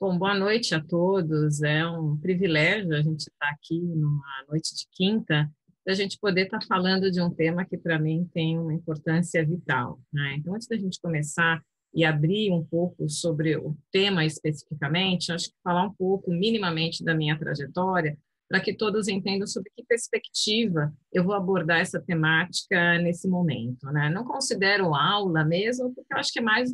Bom, boa noite a todos. É um privilégio a gente estar aqui numa noite de quinta, da gente poder estar falando de um tema que para mim tem uma importância vital, né? Então, antes da gente começar e abrir um pouco sobre o tema especificamente, acho que falar um pouco minimamente da minha trajetória, para que todos entendam sobre que perspectiva eu vou abordar essa temática nesse momento, né? Não considero aula mesmo, porque eu acho que é mais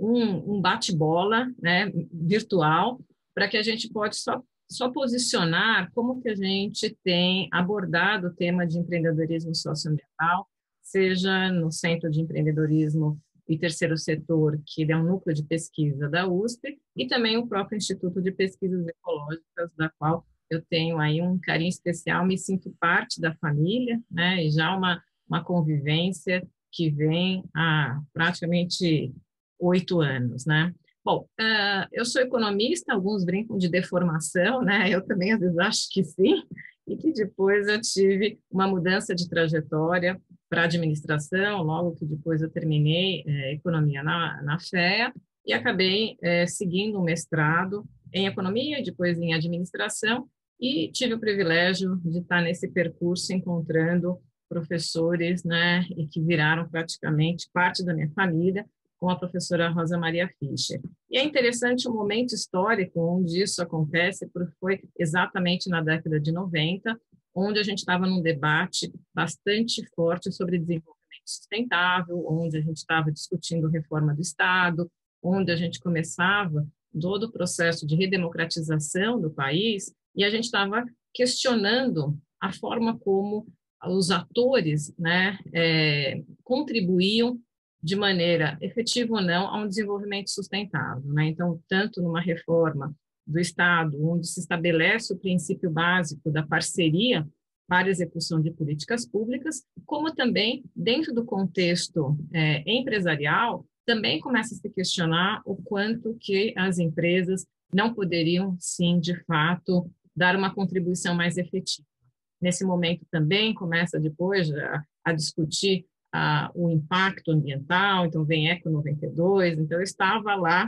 um bate-bola, né, virtual, para que a gente pode só posicionar como que a gente tem abordado o tema de empreendedorismo socioambiental, seja no Centro de Empreendedorismo e Terceiro Setor, que é um núcleo de pesquisa da USP, e também o próprio Instituto de Pesquisas Ecológicas, da qual eu tenho aí um carinho especial, me sinto parte da família, né, e já uma convivência que vem há praticamente 8 anos, né? Bom, eu sou economista, alguns brincam de deformação, né? Eu também às vezes acho que sim, e que depois eu tive uma mudança de trajetória para administração, logo que depois eu terminei economia na FEA e acabei seguindo um mestrado em economia e depois em administração e tive o privilégio de estar nesse percurso encontrando professores, né, e que viraram praticamente parte da minha família, com a professora Rosa Maria Fischer. E é interessante o momento histórico onde isso acontece, porque foi exatamente na década de 90, onde a gente estava num debate bastante forte sobre desenvolvimento sustentável, onde a gente estava discutindo reforma do Estado, onde a gente começava todo o processo de redemocratização do país, e a gente estava questionando a forma como os atores, né, contribuíam de maneira efetiva ou não, a um desenvolvimento sustentável, né? Então, tanto numa reforma do Estado, onde se estabelece o princípio básico da parceria para a execução de políticas públicas, como também, dentro do contexto empresarial, também começa a se questionar o quanto que as empresas não poderiam, sim, de fato, dar uma contribuição mais efetiva. Nesse momento também começa depois a discutir o impacto ambiental, então vem Eco 92, então eu estava lá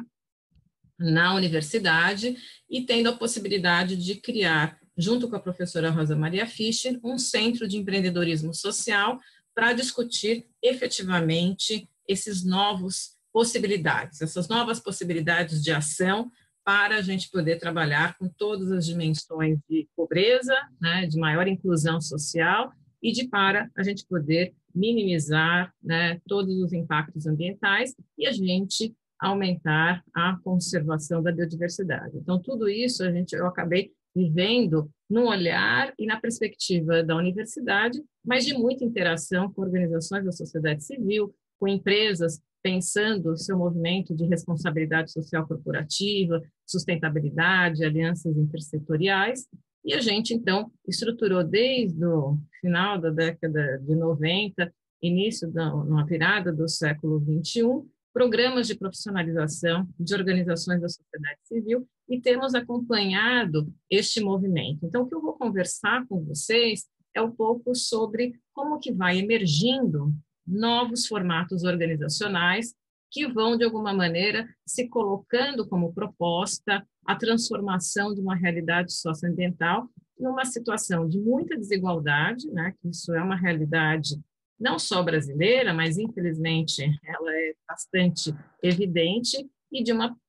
na universidade e tendo a possibilidade de criar, junto com a professora Rosa Maria Fischer, um centro de empreendedorismo social para discutir efetivamente esses novos possibilidades, essas novas possibilidades de ação para a gente poder trabalhar com todas as dimensões de pobreza, né, de maior inclusão social e de para a gente poder minimizar, né, todos os impactos ambientais e a gente aumentar a conservação da biodiversidade. Então, tudo isso eu acabei vivendo no olhar e na perspectiva da universidade, mas de muita interação com organizações da sociedade civil, com empresas pensando o seu movimento de responsabilidade social corporativa, sustentabilidade, alianças intersetoriais, e a gente, então, estruturou desde o final da década de 90, início na virada do século 21, programas de profissionalização de organizações da sociedade civil e temos acompanhado este movimento. Então, o que eu vou conversar com vocês é um pouco sobre como que vai emergindo novos formatos organizacionais que vão, de alguma maneira, se colocando como proposta a transformação de uma realidade socioambiental numa situação de muita desigualdade, né, que isso é uma realidade não só brasileira, mas infelizmente ela é bastante evidente, e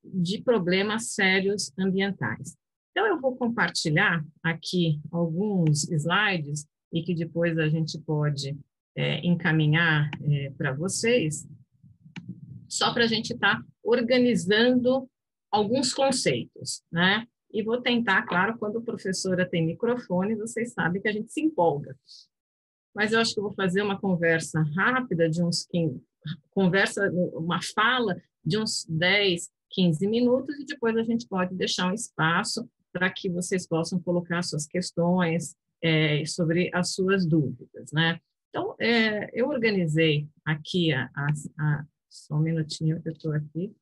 de problemas sérios ambientais. Então, eu vou compartilhar aqui alguns slides e que depois a gente pode encaminhar para vocês, só para a gente estar organizando alguns conceitos, né? E vou tentar, claro, quando a professora tem microfone, vocês sabem que a gente se empolga. Mas eu acho que eu vou fazer uma conversa rápida de uma fala de uns 10, 15 minutos e depois a gente pode deixar um espaço para que vocês possam colocar suas questões sobre as suas dúvidas, né? Então, eu organizei aqui, só um minutinho que eu estou aqui,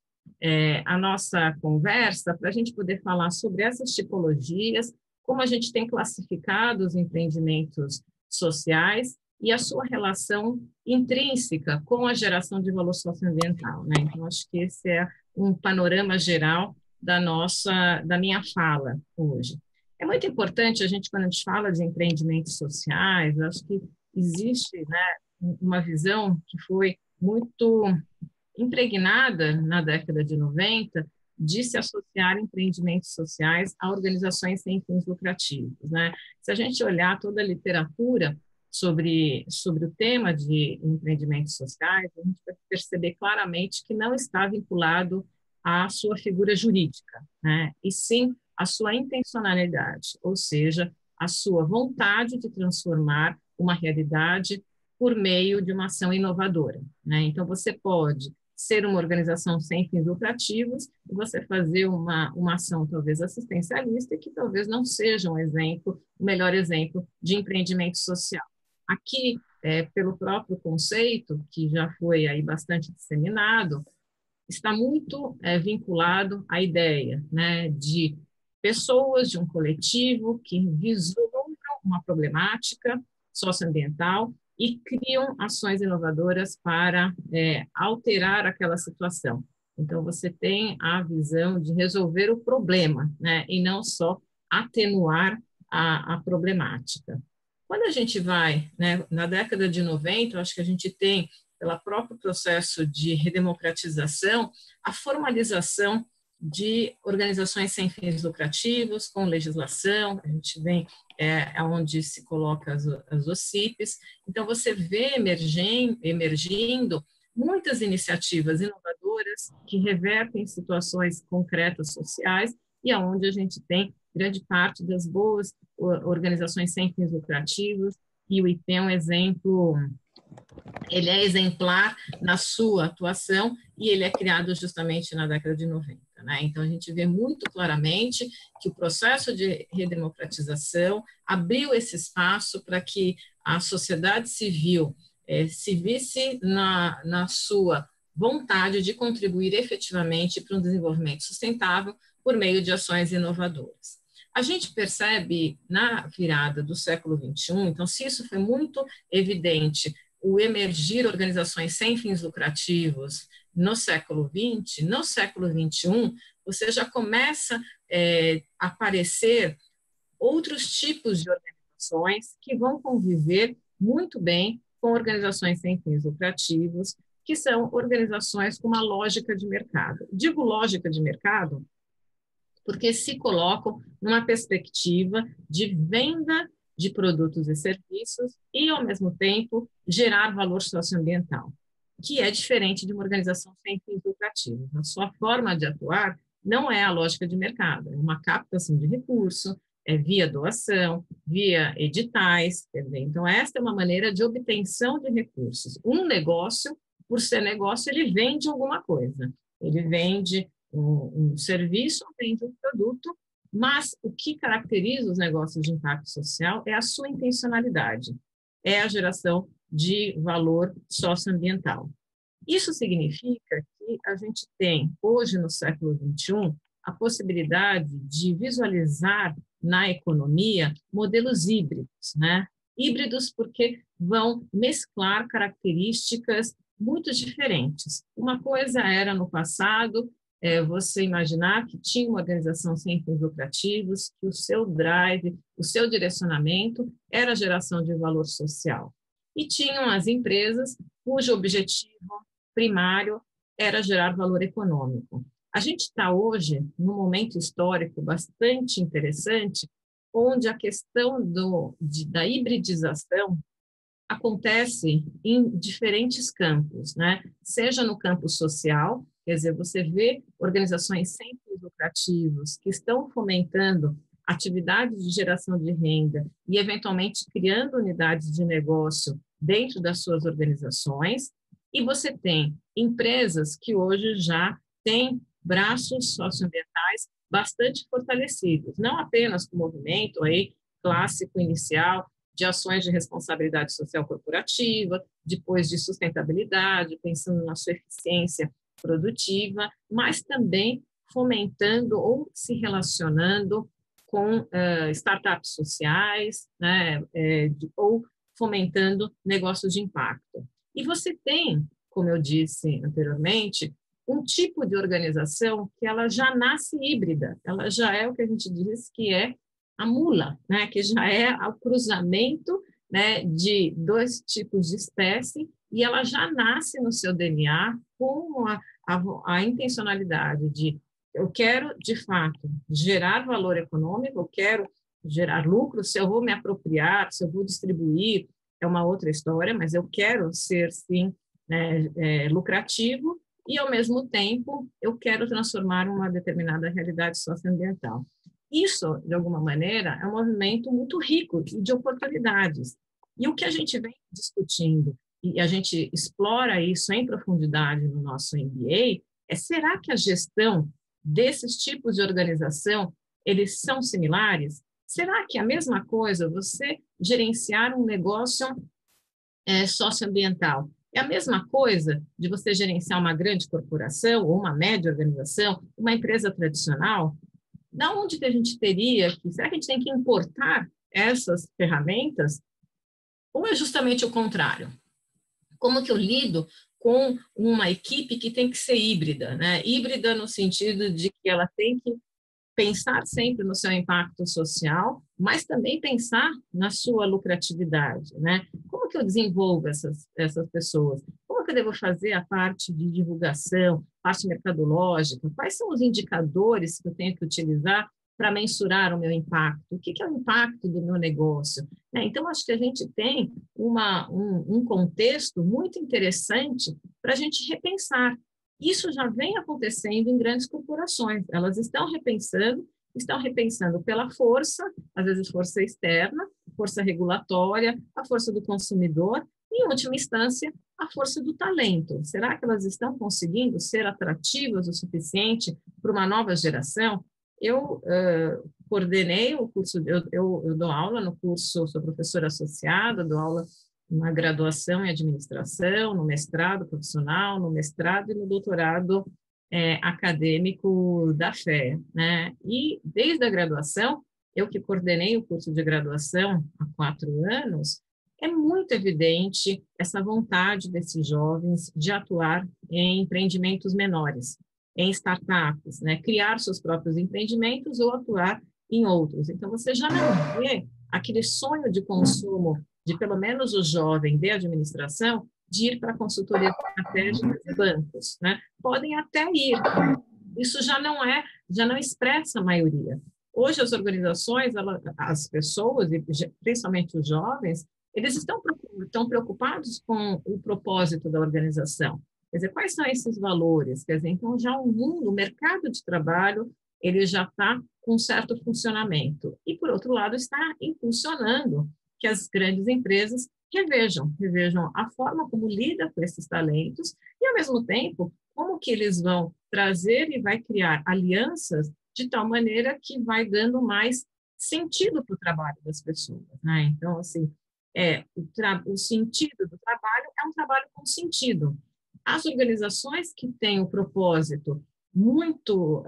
a nossa conversa para a gente poder falar sobre essas tipologias, como a gente tem classificado os empreendimentos sociais e a sua relação intrínseca com a geração de valor socioambiental, né? Então, acho que esse é um panorama geral da minha fala hoje. É muito importante a gente, quando a gente fala de empreendimentos sociais, eu acho que existe, né, uma visão que foi muito impregnada na década de 90 de se associar empreendimentos sociais a organizações sem fins lucrativos, né? Se a gente olhar toda a literatura sobre o tema de empreendimentos sociais, a gente vai perceber claramente que não está vinculado à sua figura jurídica, né? E sim à sua intencionalidade, ou seja, a sua vontade de transformar uma realidade por meio de uma ação inovadora, né? Então, você pode ser uma organização sem fins lucrativos e você fazer uma ação talvez assistencialista que talvez não seja um exemplo, o melhor exemplo de empreendimento social. Aqui, pelo próprio conceito, que já foi aí bastante disseminado, está muito vinculado à ideia, né, de pessoas, de um coletivo que vislumbram uma problemática socioambiental e criam ações inovadoras para alterar aquela situação. Então, você tem a visão de resolver o problema, né, e não só atenuar a problemática. Quando a gente vai, né, na década de 90, eu acho que a gente tem, pelo próprio processo de redemocratização, a formalização de organizações sem fins lucrativos, com legislação, a gente vem onde se coloca as OCIPs, então você vê emergindo muitas iniciativas inovadoras que revertem situações concretas sociais e aonde a gente tem grande parte das boas organizações sem fins lucrativos, e o IP é um exemplo, ele é exemplar na sua atuação e ele é criado justamente na década de 90. Né? Então, a gente vê muito claramente que o processo de redemocratização abriu esse espaço para que a sociedade civil se visse na sua vontade de contribuir efetivamente para um desenvolvimento sustentável por meio de ações inovadoras. A gente percebe na virada do século XXI, então, se isso foi muito evidente, o emergir organizações sem fins lucrativos no século XX, no século XXI, você já começa a aparecer outros tipos de organizações que vão conviver muito bem com organizações sem fins lucrativos, que são organizações com uma lógica de mercado. Digo lógica de mercado porque se colocam numa perspectiva de venda de produtos e serviços e, ao mesmo tempo, gerar valor socioambiental, que é diferente de uma organização sem fins lucrativos. A sua forma de atuar não é a lógica de mercado, é uma captação de recurso, é via doação, via editais. Então, esta é uma maneira de obtenção de recursos. Um negócio, por ser negócio, ele vende alguma coisa. Ele vende um serviço, vende um produto, mas o que caracteriza os negócios de impacto social é a sua intencionalidade, é a geração de valor socioambiental. Isso significa que a gente tem, hoje no século XXI, a possibilidade de visualizar na economia modelos híbridos, né? Híbridos porque vão mesclar características muito diferentes. Uma coisa era no passado você imaginar que tinha uma organização sem fins lucrativos, que o seu drive, o seu direcionamento era a geração de valor social. E tinham as empresas cujo objetivo primário era gerar valor econômico. A gente está hoje num momento histórico bastante interessante, onde a questão da hibridização acontece em diferentes campos, né? Seja no campo social, quer dizer, você vê organizações sem fins lucrativos que estão fomentando atividades de geração de renda e, eventualmente, criando unidades de negócio dentro das suas organizações, e você tem empresas que hoje já têm braços socioambientais bastante fortalecidos, não apenas com o movimento aí clássico inicial de ações de responsabilidade social corporativa, depois de sustentabilidade, pensando na sua eficiência produtiva, mas também fomentando ou se relacionando com startups sociais, né, ou fomentando negócios de impacto. E você tem, como eu disse anteriormente, um tipo de organização que ela já nasce híbrida, ela já é o que a gente diz que é a mula, né? Que já é o cruzamento, né, de dois tipos de espécie, e ela já nasce no seu DNA com a intencionalidade de eu quero, de fato, gerar valor econômico, eu quero gerar lucro, se eu vou me apropriar, se eu vou distribuir, é uma outra história, mas eu quero ser, sim, lucrativo e, ao mesmo tempo, eu quero transformar uma determinada realidade socioambiental. Isso, de alguma maneira, é um movimento muito rico de oportunidades. E o que a gente vem discutindo, e a gente explora isso em profundidade no nosso MBA, é será que a gestão desses tipos de organização, eles são similares? Será que é a mesma coisa você gerenciar um negócio socioambiental? É a mesma coisa de você gerenciar uma grande corporação ou uma média organização, uma empresa tradicional? Da onde que a gente teria que... Será que a gente tem que importar essas ferramentas? Ou é justamente o contrário? Como que eu lido com uma equipe que tem que ser híbrida, né? Híbrida no sentido de que ela tem que pensar sempre no seu impacto social, mas também pensar na sua lucratividade, né? Como que eu desenvolvo essas pessoas? Como que eu devo fazer a parte de divulgação, parte mercadológica? Quais são os indicadores que eu tenho que utilizar para mensurar o meu impacto? O que é o impacto do meu negócio? Então, acho que a gente tem um contexto muito interessante para a gente repensar. Isso já vem acontecendo em grandes corporações. Elas estão repensando pela força, às vezes força externa, força regulatória, a força do consumidor e, em última instância, a força do talento. Será que elas estão conseguindo ser atrativas o suficiente para uma nova geração? Eu coordenei o curso, eu dou aula no curso, sou professora associada, dou aula na graduação em administração, no mestrado profissional, no mestrado e no doutorado acadêmico da FEA, né? E desde a graduação, eu que coordenei o curso de graduação há 4 anos, é muito evidente essa vontade desses jovens de atuar em empreendimentos menores, em startups, né? Criar seus próprios empreendimentos ou atuar em outros. Então, você já não vê aquele sonho de consumo de pelo menos o jovem de administração de ir para a consultoria estratégica de bancos, né? Podem até ir, isso já não expressa a maioria. Hoje as organizações, as pessoas, e principalmente os jovens, eles estão preocupados com o propósito da organização. Quer dizer, quais são esses valores? Quer dizer, então já o mercado de trabalho ele já está com um certo funcionamento. E, por outro lado, está impulsionando que as grandes empresas revejam a forma como lida com esses talentos e, ao mesmo tempo, como que eles vão trazer e vai criar alianças de tal maneira que vai dando mais sentido para o trabalho das pessoas, né? Então, assim, o sentido do trabalho é um trabalho com sentido. As organizações que têm o propósito muito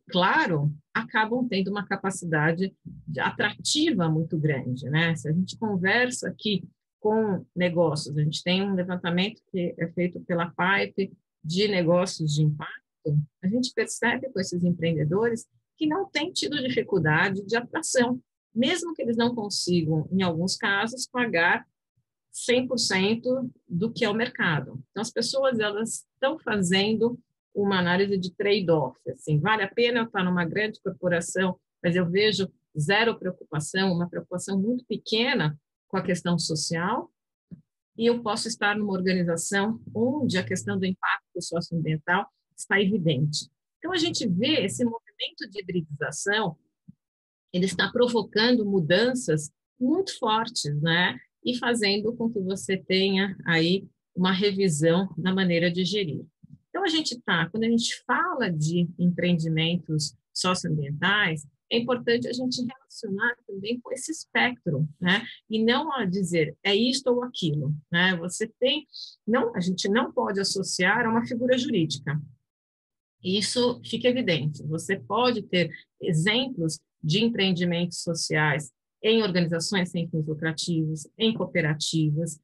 claro, acabam tendo uma capacidade atrativa muito grande, né? Se a gente conversa aqui com negócios, a gente tem um levantamento que é feito pela Pipe de negócios de impacto, a gente percebe com esses empreendedores que não têm tido dificuldade de atração, mesmo que eles não consigam, em alguns casos, pagar 100% do que é o mercado. Então, as pessoas elas estão fazendo uma análise de trade-off, assim, vale a pena eu estar numa grande corporação, mas eu vejo zero preocupação, uma preocupação muito pequena com a questão social, e eu posso estar numa organização onde a questão do impacto socioambiental está evidente. Então, a gente vê esse movimento de hibridização, ele está provocando mudanças muito fortes, né? E fazendo com que você tenha aí uma revisão na maneira de gerir. Então, quando a gente fala de empreendimentos socioambientais, é importante a gente relacionar também com esse espectro, né? E não a dizer é isto ou aquilo, né? A gente não pode associar a uma figura jurídica. Isso fica evidente. Você pode ter exemplos de empreendimentos sociais em organizações sem fins lucrativos, em cooperativas,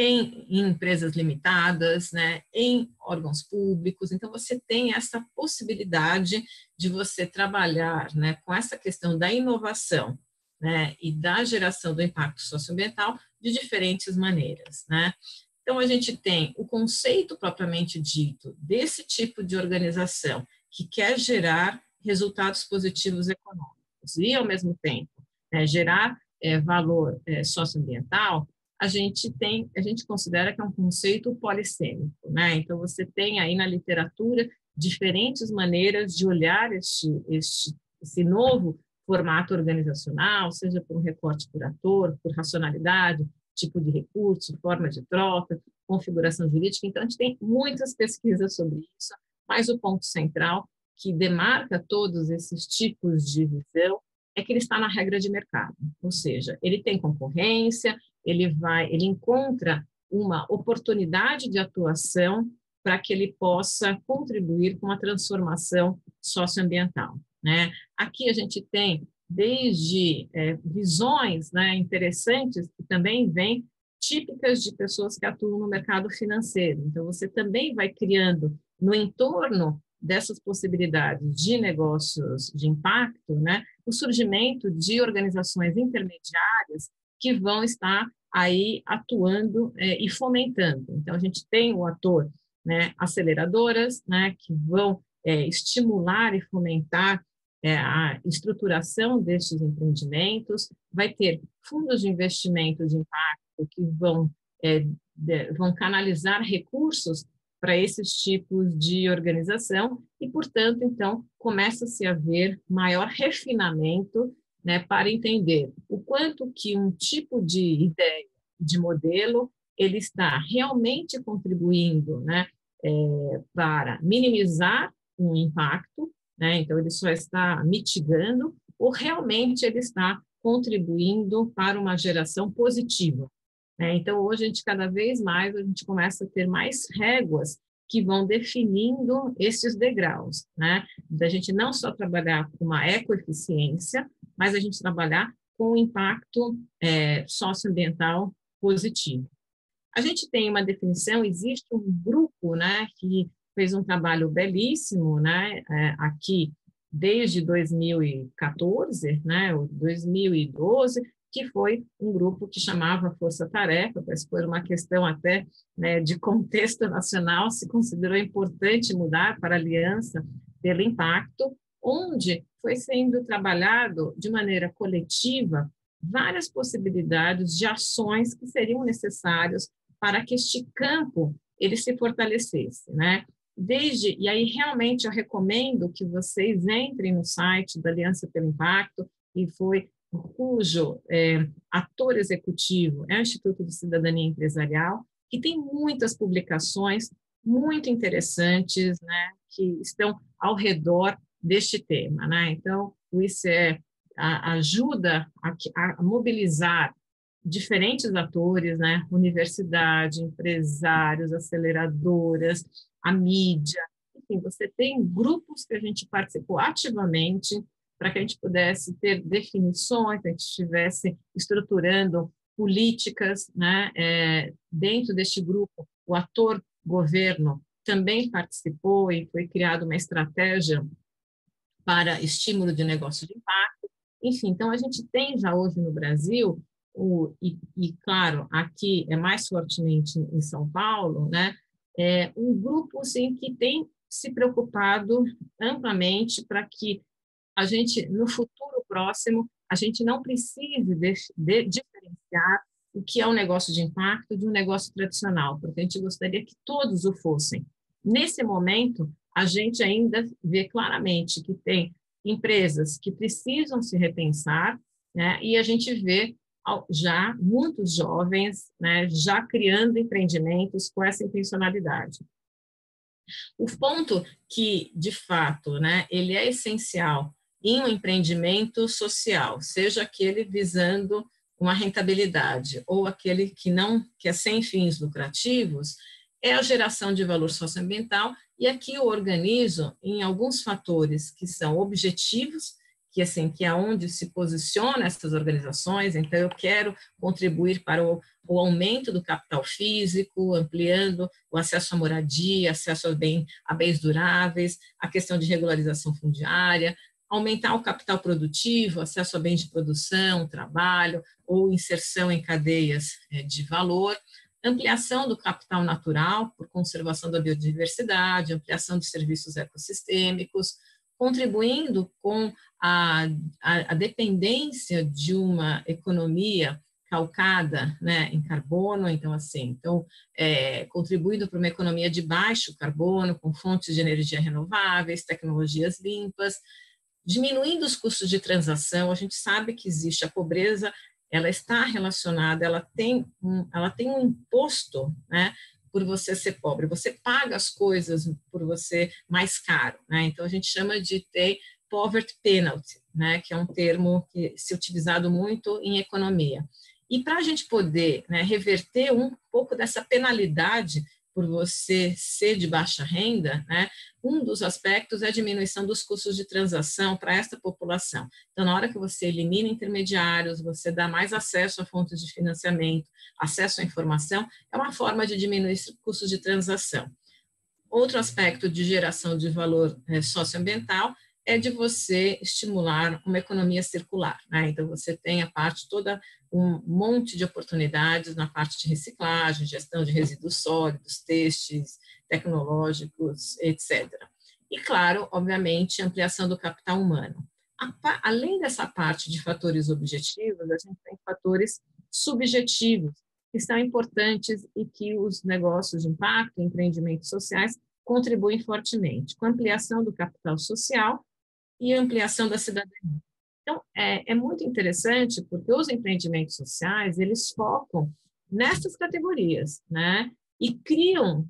em empresas limitadas, né, em órgãos públicos. Então, você tem essa possibilidade de você trabalhar, né, com essa questão da inovação, né, e da geração do impacto socioambiental de diferentes maneiras, né. Então, a gente tem o conceito propriamente dito desse tipo de organização que quer gerar resultados positivos econômicos e, ao mesmo tempo, gerar valor socioambiental. A gente considera que é um conceito polissêmico, né? Então, você tem aí na literatura diferentes maneiras de olhar esse novo formato organizacional, seja por um recorte por ator, por racionalidade, tipo de recurso, forma de troca, configuração jurídica. Então, a gente tem muitas pesquisas sobre isso, mas o ponto central que demarca todos esses tipos de visão é que ele está na regra de mercado, ou seja, ele tem concorrência, ele encontra uma oportunidade de atuação para que ele possa contribuir com a transformação socioambiental, né? Aqui a gente tem desde visões, né, interessantes que também vêm típicas de pessoas que atuam no mercado financeiro. Então, você também vai criando no entorno dessas possibilidades de negócios de impacto, né, o surgimento de organizações intermediárias que vão estar aí atuando e fomentando. Então, a gente tem o ator, né, aceleradoras, né, que vão estimular e fomentar a estruturação destes empreendimentos, vai ter fundos de investimento de impacto que vão canalizar recursos para esses tipos de organização e, portanto, então, começa-se a haver maior refinamento, né, para entender o quanto que um tipo de ideia, de modelo, ele está realmente contribuindo, né, para minimizar um impacto, né, então ele só está mitigando, ou realmente ele está contribuindo para uma geração positiva. Então, hoje, cada vez mais, a gente começa a ter mais réguas que vão definindo esses degraus, né? Da gente não só trabalhar com uma ecoeficiência, mas a gente trabalhar com um impacto socioambiental positivo. A gente tem uma definição, existe um grupo, né, que fez um trabalho belíssimo, né, aqui desde 2014, né, ou 2012, que foi um grupo que chamava Força Tarefa, mas por uma questão até, né, de contexto nacional, se considerou importante mudar para a Aliança pelo Impacto, onde foi sendo trabalhado de maneira coletiva várias possibilidades de ações que seriam necessárias para que este campo ele se fortalecesse, né? E aí realmente eu recomendo que vocês entrem no site da Aliança pelo Impacto, cujo ator executivo é o Instituto de Cidadania Empresarial, que tem muitas publicações muito interessantes, né, que estão ao redor deste tema, né? Então, o ICE ajuda a mobilizar diferentes atores, né, universidade, empresários, aceleradoras, a mídia, enfim, você tem grupos que a gente participou ativamente para que a gente pudesse ter definições, que a gente estivesse estruturando políticas, né? Dentro deste grupo, o ator governo também participou e foi criada uma estratégia para estímulo de negócio de impacto. Enfim, então a gente tem já hoje no Brasil, claro, aqui é mais fortemente em São Paulo, né? Um grupo assim, que tem se preocupado amplamente para que a gente, no futuro próximo, a gente não precise de diferenciar o que é um negócio de impacto de um negócio tradicional, porque a gente gostaria que todos o fossem. Nesse momento, a gente ainda vê claramente que tem empresas que precisam se repensar, né, e a gente vê já muitos jovens, né, já criando empreendimentos com essa intencionalidade. O ponto que, de fato, né, ele é essencial em um empreendimento social, seja aquele visando uma rentabilidade ou aquele que é sem fins lucrativos, é a geração de valor socioambiental, e aqui eu organizo em alguns fatores que são objetivos, que assim, que é onde se posiciona essas organizações. Então, eu quero contribuir para o aumento do capital físico, ampliando o acesso à moradia, acesso a bens duráveis, a questão de regularização fundiária, aumentar o capital produtivo, acesso a bens de produção, trabalho ou inserção em cadeias de valor, ampliação do capital natural por conservação da biodiversidade, ampliação de serviços ecossistêmicos, contribuindo com a dependência de uma economia calcada, né, em carbono, então contribuindo para uma economia de baixo carbono, com fontes de energia renováveis, tecnologias limpas, diminuindo os custos de transação. A gente sabe que existe a pobreza, ela está relacionada, ela tem um imposto, né, por você ser pobre, você paga as coisas por você mais caro, né? Então a gente chama de ter poverty penalty, né, que é um termo que se utilizado muito em economia. E para a gente poder, né, reverter um pouco dessa penalidade por você ser de baixa renda, né, um dos aspectos é a diminuição dos custos de transação para esta população. Então, na hora que você elimina intermediários, você dá mais acesso a fontes de financiamento, acesso à informação, é uma forma de diminuir custos de transação. Outro aspecto de geração de valor socioambiental é de você estimular uma economia circular, né? Então, você tem a parte toda, um monte de oportunidades na parte de reciclagem, gestão de resíduos sólidos, têxteis, tecnológicos, etc. E, claro, obviamente, ampliação do capital humano. Além dessa parte de fatores objetivos, a gente tem fatores subjetivos, que são importantes e que os negócios de impacto, empreendimentos sociais, contribuem fortemente, com a ampliação do capital social e a ampliação da cidadania. Então, é muito interessante, porque os empreendimentos sociais, eles focam nessas categorias, né? E criam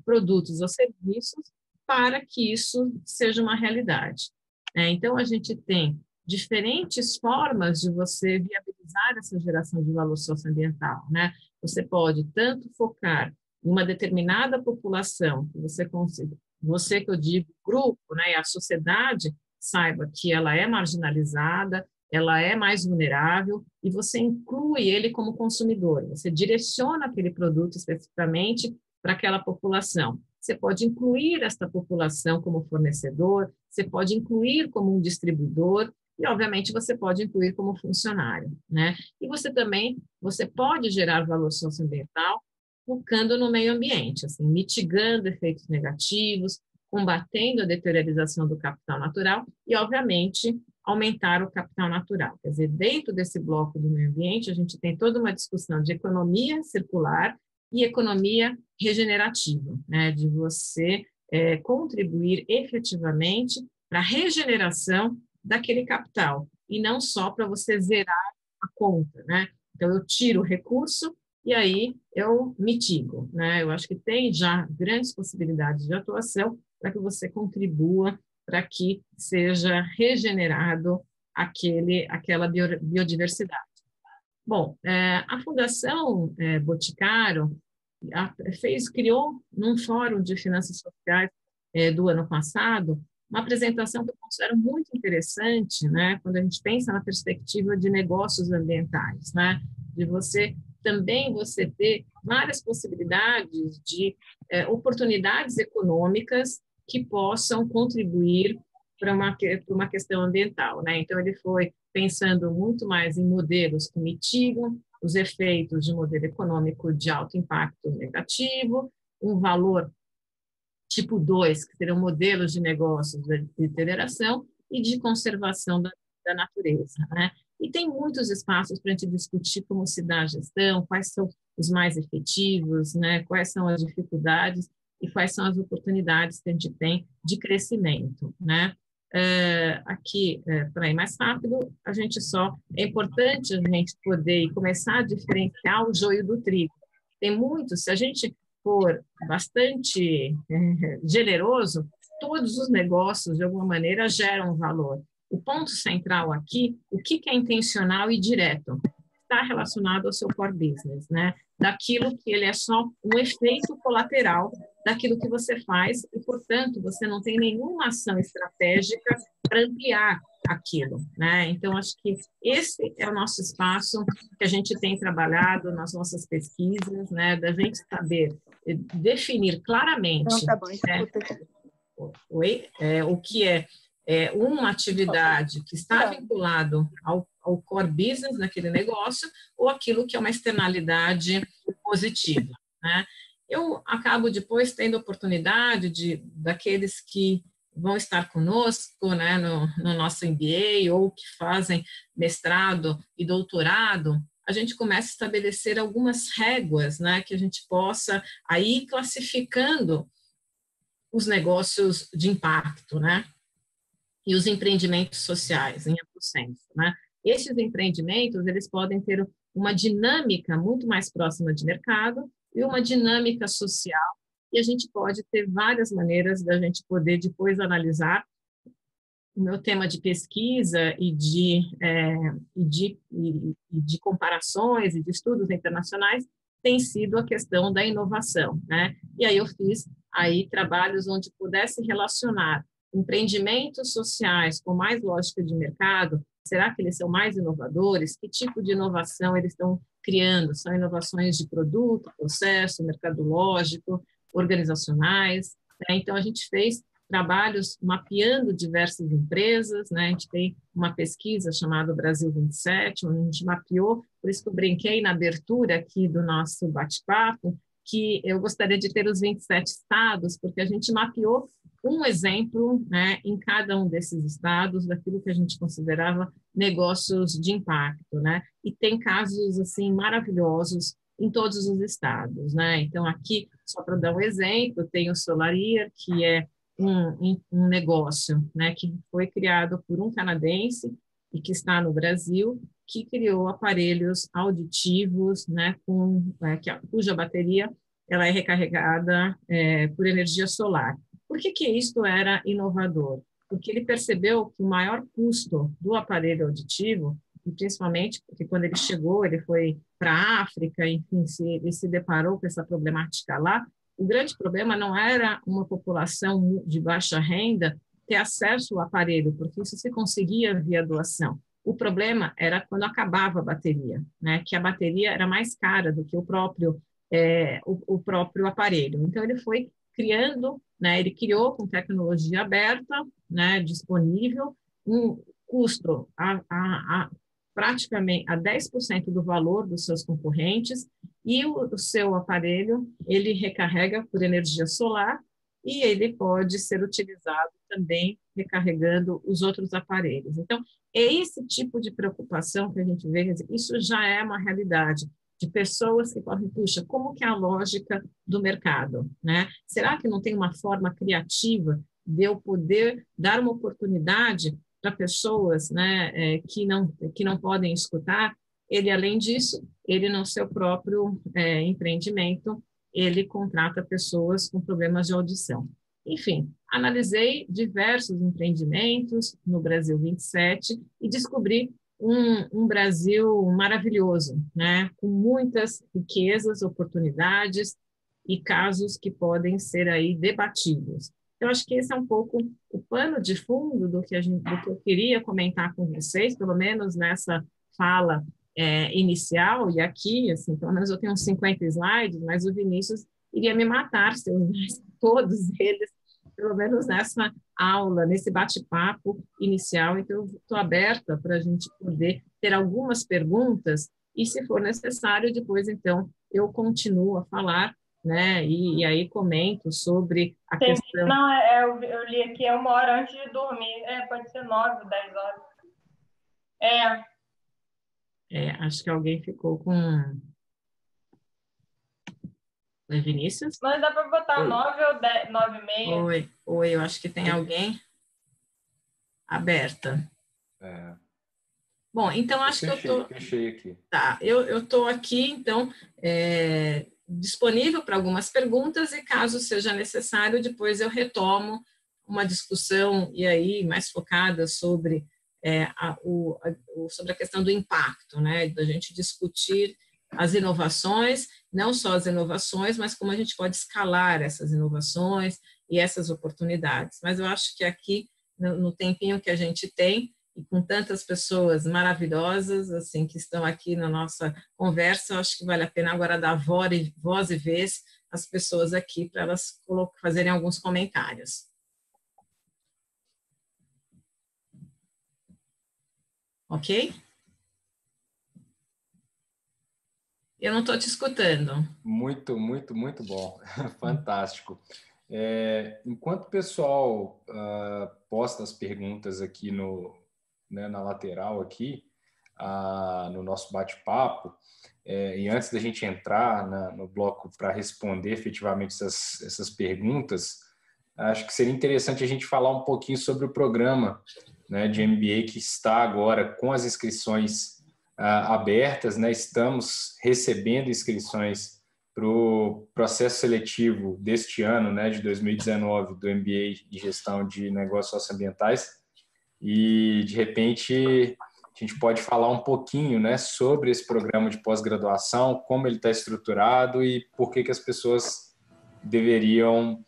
produtos ou serviços para que isso seja uma realidade. Então, a gente tem diferentes formas de você viabilizar essa geração de valor socioambiental, né? Você pode tanto focar em uma determinada população, que você consiga, você que eu digo grupo, né, e a sociedade saiba que ela é marginalizada, ela é mais vulnerável, e você inclui ele como consumidor, você direciona aquele produto especificamente para aquela população. Você pode incluir esta população como fornecedor, você pode incluir como um distribuidor, e, obviamente, você pode incluir como funcionário, né? E você pode gerar valor socioambiental focando no meio ambiente, assim, mitigando efeitos negativos, combatendo a deteriorização do capital natural e, obviamente, aumentar o capital natural. Quer dizer, dentro desse bloco do meio ambiente, a gente tem toda uma discussão de economia circular e economia regenerativa, né? De você contribuir efetivamente para a regeneração daquele capital, e não só para você zerar a conta, né? Então, eu tiro o recurso e aí eu mitigo, né? Eu acho que tem já grandes possibilidades de atuação para que você contribua para que seja regenerado aquela biodiversidade. Bom, a Fundação Boticário criou num fórum de finanças sociais do ano passado uma apresentação que eu considero muito interessante, né, quando a gente pensa na perspectiva de negócios ambientais, né, de você ter várias possibilidades de oportunidades econômicas que possam contribuir para uma questão ambiental, né? Então, ele foi pensando muito mais em modelos que mitigam os efeitos de modelo econômico de alto impacto negativo, um valor tipo 2, que seriam modelos de negócios de federação e de conservação da natureza, né? E tem muitos espaços para a gente discutir como se dá a gestão, quais são os mais efetivos, né? Quais são as dificuldades e quais são as oportunidades que a gente tem de crescimento, né? Aqui, para ir mais rápido, é importante a gente poder começar a diferenciar o joio do trigo. Tem muitos, se a gente for bastante generoso, todos os negócios, de alguma maneira, geram valor. O ponto central aqui, o que é intencional e direto, está relacionado ao seu core business, né? Daquilo que ele é só um efeito colateral daquilo que você faz e, portanto, você não tem nenhuma ação estratégica para ampliar aquilo, né? Então, acho que esse é o nosso espaço que a gente tem trabalhado nas nossas pesquisas, né? Da gente saber definir claramente, Então, tá bom, né? escuta. O que é uma atividade que está vinculado ao core business daquele negócio ou aquilo que é uma externalidade positiva, né? Eu acabo depois tendo oportunidade daqueles que vão estar conosco, né, no nosso MBA ou que fazem mestrado e doutorado, a gente começa a estabelecer algumas réguas, né, que a gente possa aí classificando os negócios de impacto, né, e os empreendimentos sociais, em amplo senso, né. Esses empreendimentos, eles podem ter uma dinâmica muito mais próxima de mercado e uma dinâmica social, e a gente pode ter várias maneiras da gente poder depois analisar. O meu tema de pesquisa e de comparações e de estudos internacionais tem sido a questão da inovação, né? E aí eu fiz aí trabalhos onde pudesse relacionar empreendimentos sociais com mais lógica de mercado. Será que eles são mais inovadores? Que tipo de inovação eles estão criando? São inovações de produto, processo, mercadológico, organizacionais, né? Então a gente fez trabalhos mapeando diversas empresas, né? A gente tem uma pesquisa chamada Brasil 27, onde a gente mapeou, por isso que eu brinquei na abertura aqui do nosso bate-papo, que eu gostaria de ter os 27 estados, porque a gente mapeou um exemplo, né, em cada um desses estados daquilo que a gente considerava negócios de impacto, né? E tem casos assim maravilhosos em todos os estados, né? Então aqui, só para dar um exemplo, tem o Solaria, que é um negócio, né, que foi criado por um canadense e que está no Brasil, que criou aparelhos auditivos, né, cuja bateria ela é recarregada por energia solar. Por que isto era inovador? Porque ele percebeu que o maior custo do aparelho auditivo, e principalmente porque quando ele chegou, ele foi para a África, enfim, ele se deparou com essa problemática lá. O grande problema não era uma população de baixa renda ter acesso ao aparelho, porque isso se conseguia via doação. O problema era quando acabava a bateria, né? Que a bateria era mais cara do que o próprio aparelho. Então ele foi criando, né? Ele criou com tecnologia aberta, né? Disponível, um custo praticamente a 10% do valor dos seus concorrentes, e o seu aparelho, ele recarrega por energia solar e ele pode ser utilizado também recarregando os outros aparelhos. Então, é esse tipo de preocupação que a gente vê, isso já é uma realidade de pessoas que podem, puxa, como que é a lógica do mercado, né? Será que não tem uma forma criativa de eu poder dar uma oportunidade para pessoas, né, que não podem escutar? Ele, além disso, ele no seu próprio empreendimento, ele contrata pessoas com problemas de audição. Enfim, analisei diversos empreendimentos no Brasil 27 e descobri um Brasil maravilhoso, né, com muitas riquezas, oportunidades e casos que podem ser aí debatidos. Eu acho que esse é um pouco o pano de fundo do que eu queria comentar com vocês, pelo menos nessa fala inicial, e aqui, assim, pelo menos eu tenho uns 50 slides, mas o Vinícius iria me matar se eu usasse todos eles, pelo menos nessa aula, nesse bate-papo inicial. Então, eu estou aberta para a gente poder ter algumas perguntas, e se for necessário, depois, então, eu continuo a falar, né, e aí comento sobre a questão... Não, eu li aqui, é 1 hora antes de dormir. Pode ser 9, 10 horas. acho que alguém ficou com... Oi, Vinícius? Mas dá para botar 9 ou 10, 9h30. Oi, eu acho que tem alguém aberta. Bom, então acho que eu estou... Fechei aqui. Tá, eu estou aqui, então, disponível para algumas perguntas e, caso seja necessário, depois eu retomo uma discussão e aí mais focada sobre, sobre a questão do impacto, né, da gente discutir as inovações, não só as inovações, mas como a gente pode escalar essas inovações e essas oportunidades. Mas eu acho que aqui, no tempinho que a gente tem, e com tantas pessoas maravilhosas assim que estão aqui na nossa conversa, eu acho que vale a pena agora dar voz e vez às pessoas aqui para elas fazerem alguns comentários. Ok? Eu não estou te escutando. Muito, muito, muito bom. Fantástico. Enquanto o pessoal posta as perguntas aqui na lateral aqui, no nosso bate-papo, e antes da gente entrar no bloco para responder efetivamente essas perguntas, acho que seria interessante a gente falar um pouquinho sobre o programa, né, de MBA que está agora com as inscrições abertas, né? Estamos recebendo inscrições para o processo seletivo deste ano, né, de 2019, do MBA de Gestão de Negócios Socioambientais, e de repente a gente pode falar um pouquinho, né, sobre esse programa de pós-graduação, como ele está estruturado e por que as pessoas deveriam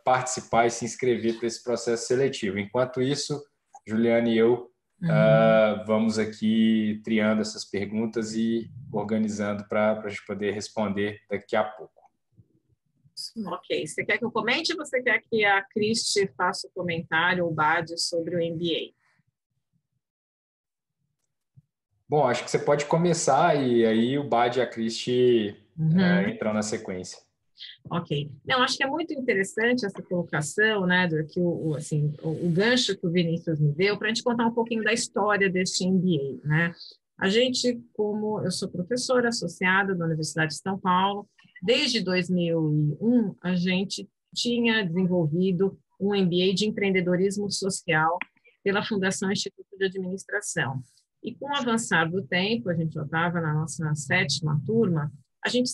participar e se inscrever para esse processo seletivo. Enquanto isso, Juliana e eu vamos aqui triando essas perguntas e organizando para a gente poder responder daqui a pouco. Ok. Você quer que eu comente ou você quer que a Cristi faça o comentário ou bade sobre o MBA? Bom, acho que você pode começar e aí o Bade e a Cristi entram na sequência. Ok. Não, acho que é muito interessante essa colocação, né, que o gancho que o Vinícius me deu para a gente contar um pouquinho da história deste MBA, né? A gente, como eu sou professora associada da Universidade de São Paulo, desde 2001 a gente tinha desenvolvido um MBA de empreendedorismo social pela Fundação Instituto de Administração. E com o avançar do tempo, a gente já estava na nossa 7ª turma, a gente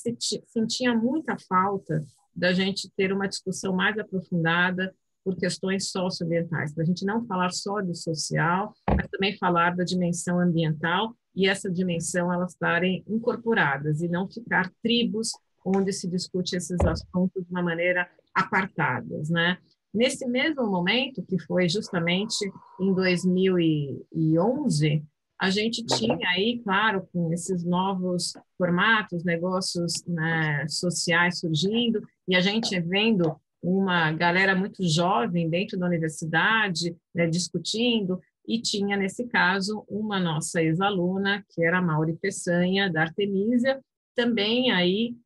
sentia muita falta da gente ter uma discussão mais aprofundada por questões socioambientais, para a gente não falar só do social, mas também falar da dimensão ambiental e essa dimensão elas estarem incorporadas e não ficar tribos onde se discute esses assuntos de uma maneira apartadas, né? Nesse mesmo momento, que foi justamente em 2011, a gente tinha aí, claro, com esses novos formatos, negócios, né, sociais surgindo, e a gente vendo uma galera muito jovem dentro da universidade, né, discutindo, e tinha, nesse caso, uma nossa ex-aluna, que era a Mauri Peçanha, da Artemisia, também aí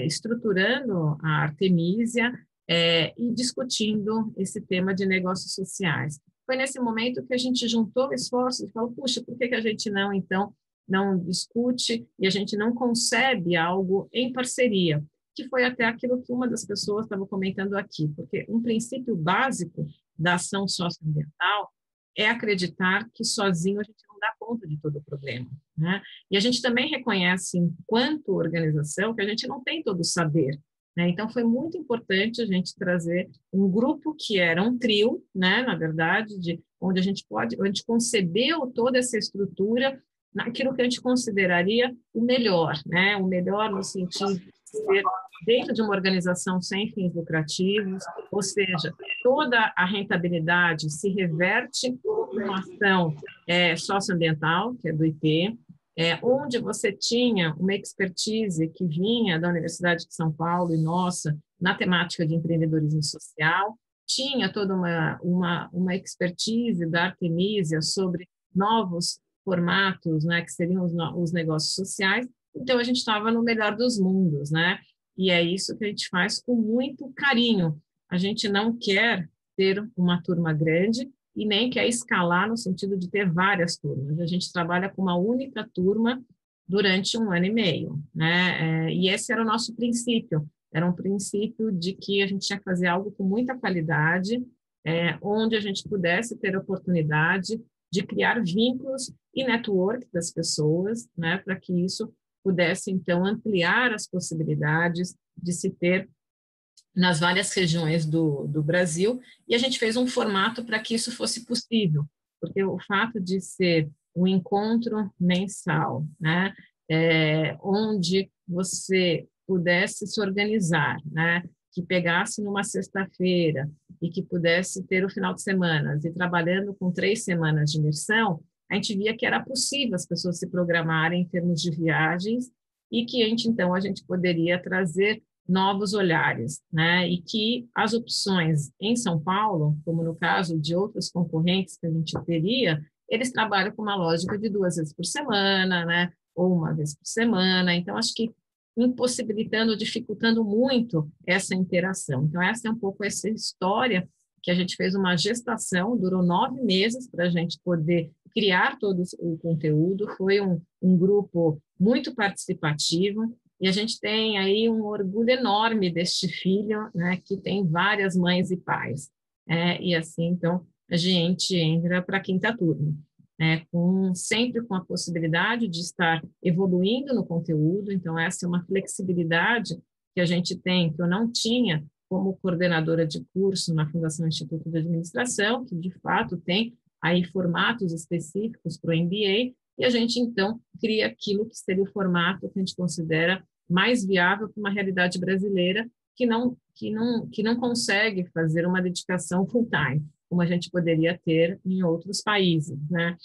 estruturando a Artemisia e discutindo esse tema de negócios sociais. Foi nesse momento que a gente juntou esforços e falou, puxa, por que a gente não, então, não discute e a gente não concebe algo em parceria? Que foi até aquilo que uma das pessoas estava comentando aqui, porque um princípio básico da ação socioambiental é acreditar que sozinho a gente não dá conta de todo o problema, né? E a gente também reconhece, enquanto organização, que a gente não tem todo o saber, né? Então, foi muito importante a gente trazer um grupo que era um trio, né, na verdade, onde a gente concebeu toda essa estrutura naquilo que a gente consideraria o melhor, né? O melhor no sentido de ser dentro de uma organização sem fins lucrativos, ou seja, toda a rentabilidade se reverte numa ação socioambiental, que é do IP, onde você tinha uma expertise que vinha da Universidade de São Paulo e nossa, na temática de empreendedorismo social, tinha toda uma expertise da Artemisia sobre novos formatos, né, que seriam os negócios sociais. Então, a gente estava no melhor dos mundos, né? E é isso que a gente faz com muito carinho. A gente não quer ter uma turma grande e nem quer escalar no sentido de ter várias turmas. A gente trabalha com uma única turma durante 1 ano e meio, né? E esse era o nosso princípio. Era um princípio de que a gente tinha que fazer algo com muita qualidade, onde a gente pudesse ter a oportunidade de criar vínculos e network das pessoas, né, para que isso pudesse, então, ampliar as possibilidades de se ter nas várias regiões do Brasil, e a gente fez um formato para que isso fosse possível, porque o fato de ser um encontro mensal, né, onde você pudesse se organizar, né, que pegasse numa sexta-feira e que pudesse ter o final de semana, e trabalhando com 3 semanas de imersão, a gente via que era possível as pessoas se programarem em termos de viagens e que então a gente poderia trazer novos olhares, né? E que as opções em São Paulo, como no caso de outros concorrentes que a gente teria, eles trabalham com uma lógica de 2 vezes por semana, né? Ou 1 vez por semana. Então, acho que impossibilitando, dificultando muito essa interação. Então, essa é um pouco essa história que a gente fez uma gestação, durou 9 meses para a gente poder criar todo o conteúdo. Foi um grupo muito participativo e a gente tem aí um orgulho enorme deste filho, né, que tem várias mães e pais. E assim, então, a gente entra para a 5ª turma. Sempre com a possibilidade de estar evoluindo no conteúdo. Então, essa é uma flexibilidade que a gente tem, que eu não tinha como coordenadora de curso na Fundação Instituto de Administração, que de fato tem aí formatos específicos para o MBA, e a gente então cria aquilo que seria o formato que a gente considera mais viável para uma realidade brasileira que não consegue fazer uma dedicação full-time, como a gente poderia ter em outros países, né?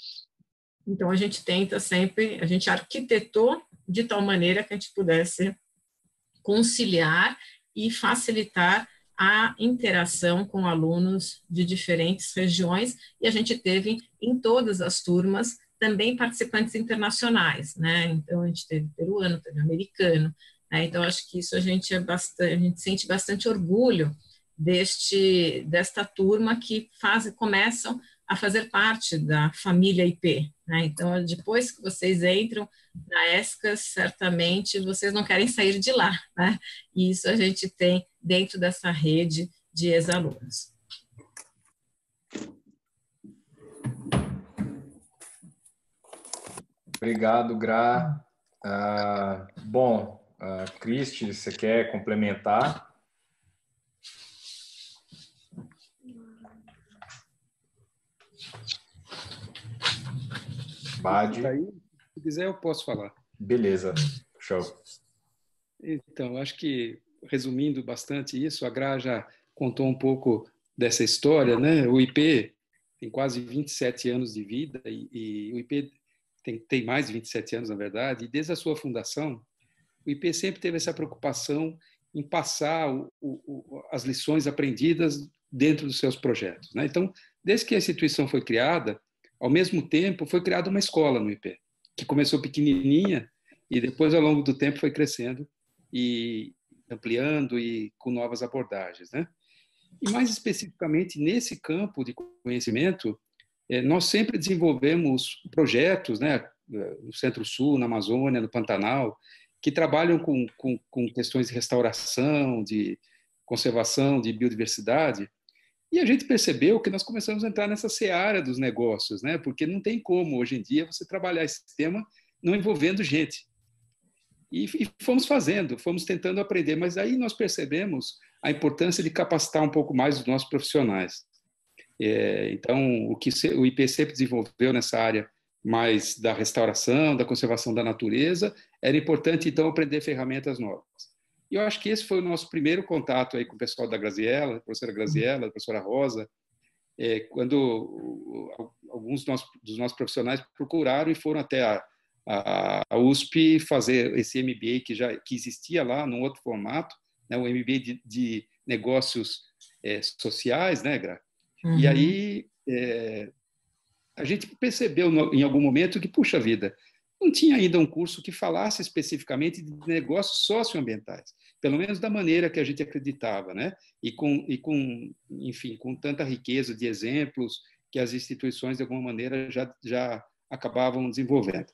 Então, a gente tenta sempre, a gente arquitetou de tal maneira que a gente pudesse conciliar e facilitar a interação com alunos de diferentes regiões, e a gente teve em todas as turmas também participantes internacionais, né? Então, a gente teve peruano, teve americano, né? Então, acho que isso a gente sente bastante orgulho desta turma que começam a fazer parte da família IP, né? Então, depois que vocês entram na ESCAS, certamente vocês não querem sair de lá, né? E isso a gente tem dentro dessa rede de ex-alunos. Obrigado, Gra. Cristi, você quer complementar? Bade. Se quiser, eu posso falar. Beleza, show. Então, acho que, resumindo bastante isso, a Gra já contou um pouco dessa história, né? O IP tem quase 27 anos de vida e o IP tem mais de 27 anos, na verdade, e desde a sua fundação, o IP sempre teve essa preocupação em passar as lições aprendidas dentro dos seus projetos, né? Então, desde que a instituição foi criada, ao mesmo tempo, foi criada uma escola no IP, que começou pequenininha e depois, ao longo do tempo, foi crescendo e ampliando e com novas abordagens, né? E mais especificamente nesse campo de conhecimento, nós sempre desenvolvemos projetos, né, no Centro-Sul, na Amazônia, no Pantanal, que trabalham com questões de restauração, de conservação, de biodiversidade. E a gente percebeu que nós começamos a entrar nessa seara dos negócios, né? Porque não tem como, hoje em dia, você trabalhar esse tema não envolvendo gente. E fomos fazendo, fomos tentando aprender, mas aí nós percebemos a importância de capacitar um pouco mais os nossos profissionais. Então, o que o IP sempre desenvolveu nessa área mais da restauração, da conservação da natureza, era importante, então, aprender ferramentas novas. E eu acho que esse foi o nosso primeiro contato aí com o pessoal da Graziella, a professora Graziella, a professora Rosa, quando alguns dos nossos profissionais procuraram e foram até a USP fazer esse MBA que existia lá, num outro formato, né, o MBA de negócios sociais, né, Gra? Uhum. E aí a gente percebeu em algum momento que, puxa vida, não tinha ainda um curso que falasse especificamente de negócios socioambientais, pelo menos da maneira que a gente acreditava, né? Enfim, com tanta riqueza de exemplos que as instituições, de alguma maneira, já acabavam desenvolvendo.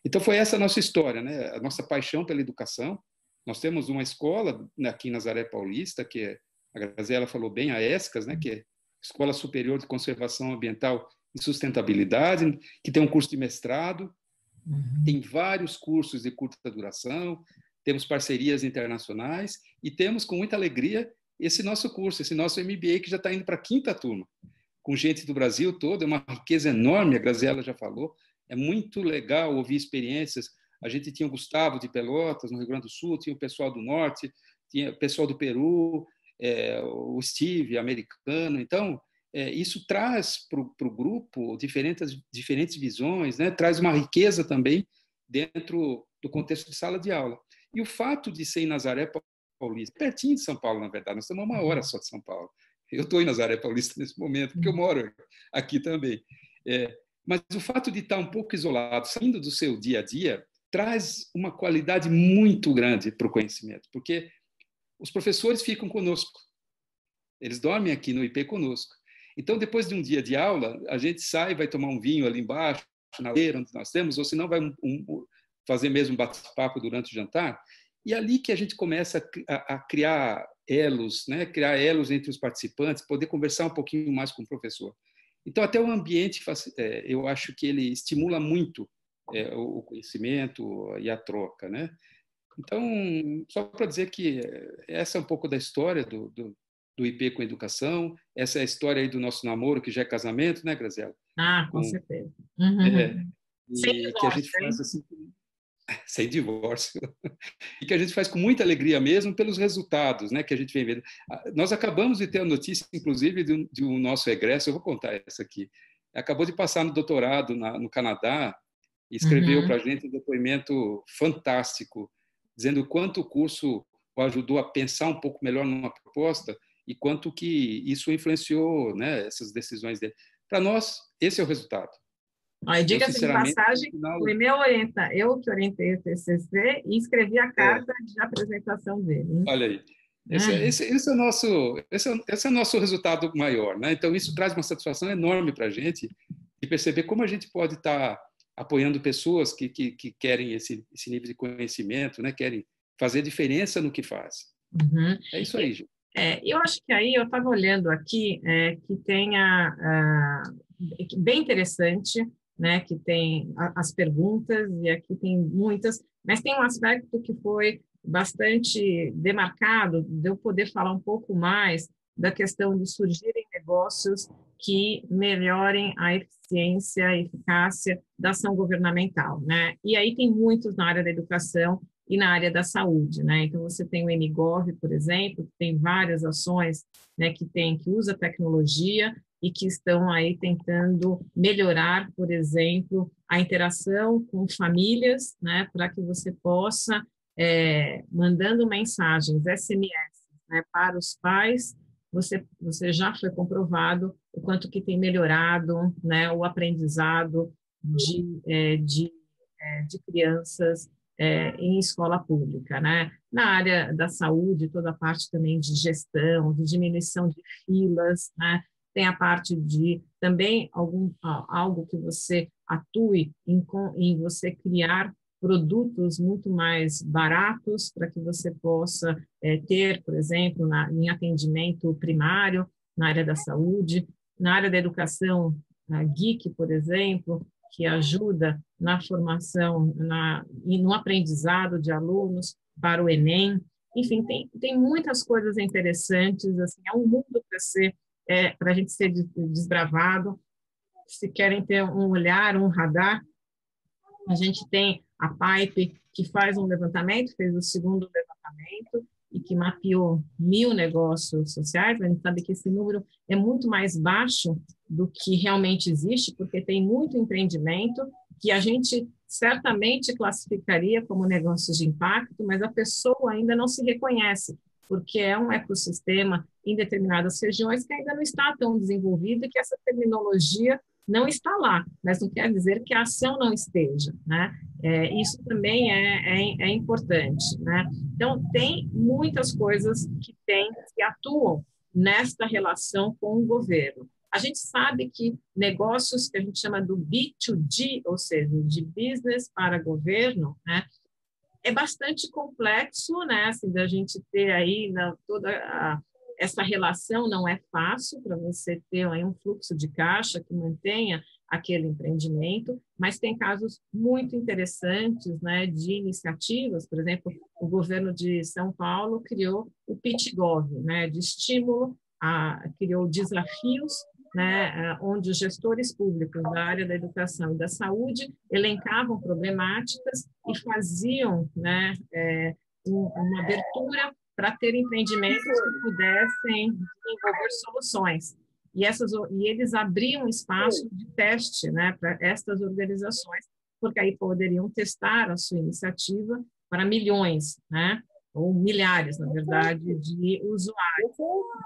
Então, foi essa a nossa história, né? A nossa paixão pela educação. Nós temos uma escola aqui em Nazaré Paulista, que a Graziella falou bem, a ESCAS, né? Que é Escola Superior de Conservação Ambiental e Sustentabilidade, que tem um curso de mestrado, tem vários cursos de curta duração, temos parcerias internacionais e temos, com muita alegria, esse nosso curso, esse nosso MBA, que já está indo para a 5ª turma, com gente do Brasil todo. É uma riqueza enorme, a Graziella já falou, é muito legal ouvir experiências. A gente tinha o Gustavo de Pelotas, no Rio Grande do Sul, tinha o pessoal do Norte, tinha pessoal do Peru, o Steve, americano. Então, isso traz para o grupo diferentes visões, né? Traz uma riqueza também dentro do contexto de sala de aula. E o fato de ser em Nazaré Paulista, pertinho de São Paulo, na verdade, nós estamos a 1 hora só de São Paulo. Eu estou em Nazaré Paulista nesse momento, porque eu moro aqui também. Mas o fato de estar um pouco isolado, saindo do seu dia a dia, traz uma qualidade muito grande para o conhecimento, porque os professores ficam conosco, eles dormem aqui no IP conosco. Então, depois de um dia de aula, a gente sai, vai tomar um vinho ali embaixo, na lareira onde nós temos, ou se não, vai fazer mesmo um bate-papo durante o jantar, e é ali que a gente começa a criar elos, né? Criar elos entre os participantes, poder conversar um pouquinho mais com o professor. Então, até o ambiente, eu acho que ele estimula muito o conhecimento e a troca, né? Então, só para dizer que essa é um pouco da história do IP com educação, essa é a história aí do nosso namoro, que já é casamento, né, Graziela? Com certeza. E que a gente faz assim, sem divórcio, e que a gente faz com muita alegria mesmo pelos resultados, né, que a gente vem vendo. Nós acabamos de ter a notícia, inclusive, de um nosso egresso, eu vou contar essa aqui, acabou de passar no doutorado no Canadá, e escreveu para a gente um depoimento fantástico, dizendo o quanto o curso o ajudou a pensar um pouco melhor numa proposta e quanto que isso influenciou, né, essas decisões dele. Para nós, esse é o resultado. Diga-se de passagem, foi eu que orientei o TCC e escrevi a carta de apresentação dele. Hein? Olha aí. Esse é o nosso resultado maior, né? Então, isso traz uma satisfação enorme para a gente de perceber como a gente pode estar apoiando pessoas que querem esse nível de conhecimento, né? Querem fazer diferença no que faz. É isso aí, gente. Eu acho que aí eu estava olhando aqui que tem bem interessante, né? Que tem as perguntas e aqui tem muitas, mas tem um aspecto que foi bastante demarcado, de eu poder falar um pouco mais da questão de surgirem negócios que melhorem a eficiência e eficácia da ação governamental, né? E aí tem muitos na área da educação e na área da saúde, né? Então você tem o MGov, por exemplo, que tem várias ações, né, que usa tecnologia e que estão aí tentando melhorar, por exemplo, a interação com famílias, né, para que você possa mandando mensagens SMS, né, para os pais, você já foi comprovado o quanto que tem melhorado, né, o aprendizado de crianças em escola pública, né? Na área da saúde, toda a parte também de gestão, de diminuição de filas, né? Tem a parte de também algo que você atue em você criar produtos muito mais baratos para que você possa ter, por exemplo, em atendimento primário, na área da saúde, na área da educação, a GEEK, por exemplo, que ajuda na formação e no aprendizado de alunos para o Enem. Enfim, tem muitas coisas interessantes, assim, é um mundo para a gente ser desbravado. Se querem ter um olhar, um radar, a gente tem a Pipe, que faz um levantamento, fez o segundo levantamento, e que mapeou 1.000 negócios sociais. A gente sabe que esse número é muito mais baixo do que realmente existe, porque tem muito empreendimento que a gente certamente classificaria como negócios de impacto, mas a pessoa ainda não se reconhece, porque é um ecossistema em determinadas regiões que ainda não está tão desenvolvido e que essa terminologia não está lá, mas não quer dizer que a ação não esteja, né? Isso também é importante, né? Então, tem muitas coisas que atuam nesta relação com o governo. A gente sabe que negócios que a gente chama do B2G, ou seja, de business para governo, né? É bastante complexo, né? Assim, da gente ter aí toda essa relação não é fácil para você ter aí um fluxo de caixa que mantenha aquele empreendimento, mas tem casos muito interessantes, né, de iniciativas. Por exemplo, o governo de São Paulo criou o PitGov, né, de estímulo, criou desafios, né, onde os gestores públicos da área da educação e da saúde elencavam problemáticas e faziam, né, uma abertura para ter empreendimentos que pudessem desenvolver soluções. E eles abriam espaço de teste, né, para estas organizações, porque aí poderiam testar a sua iniciativa para milhões, né, ou milhares, na verdade, de usuários.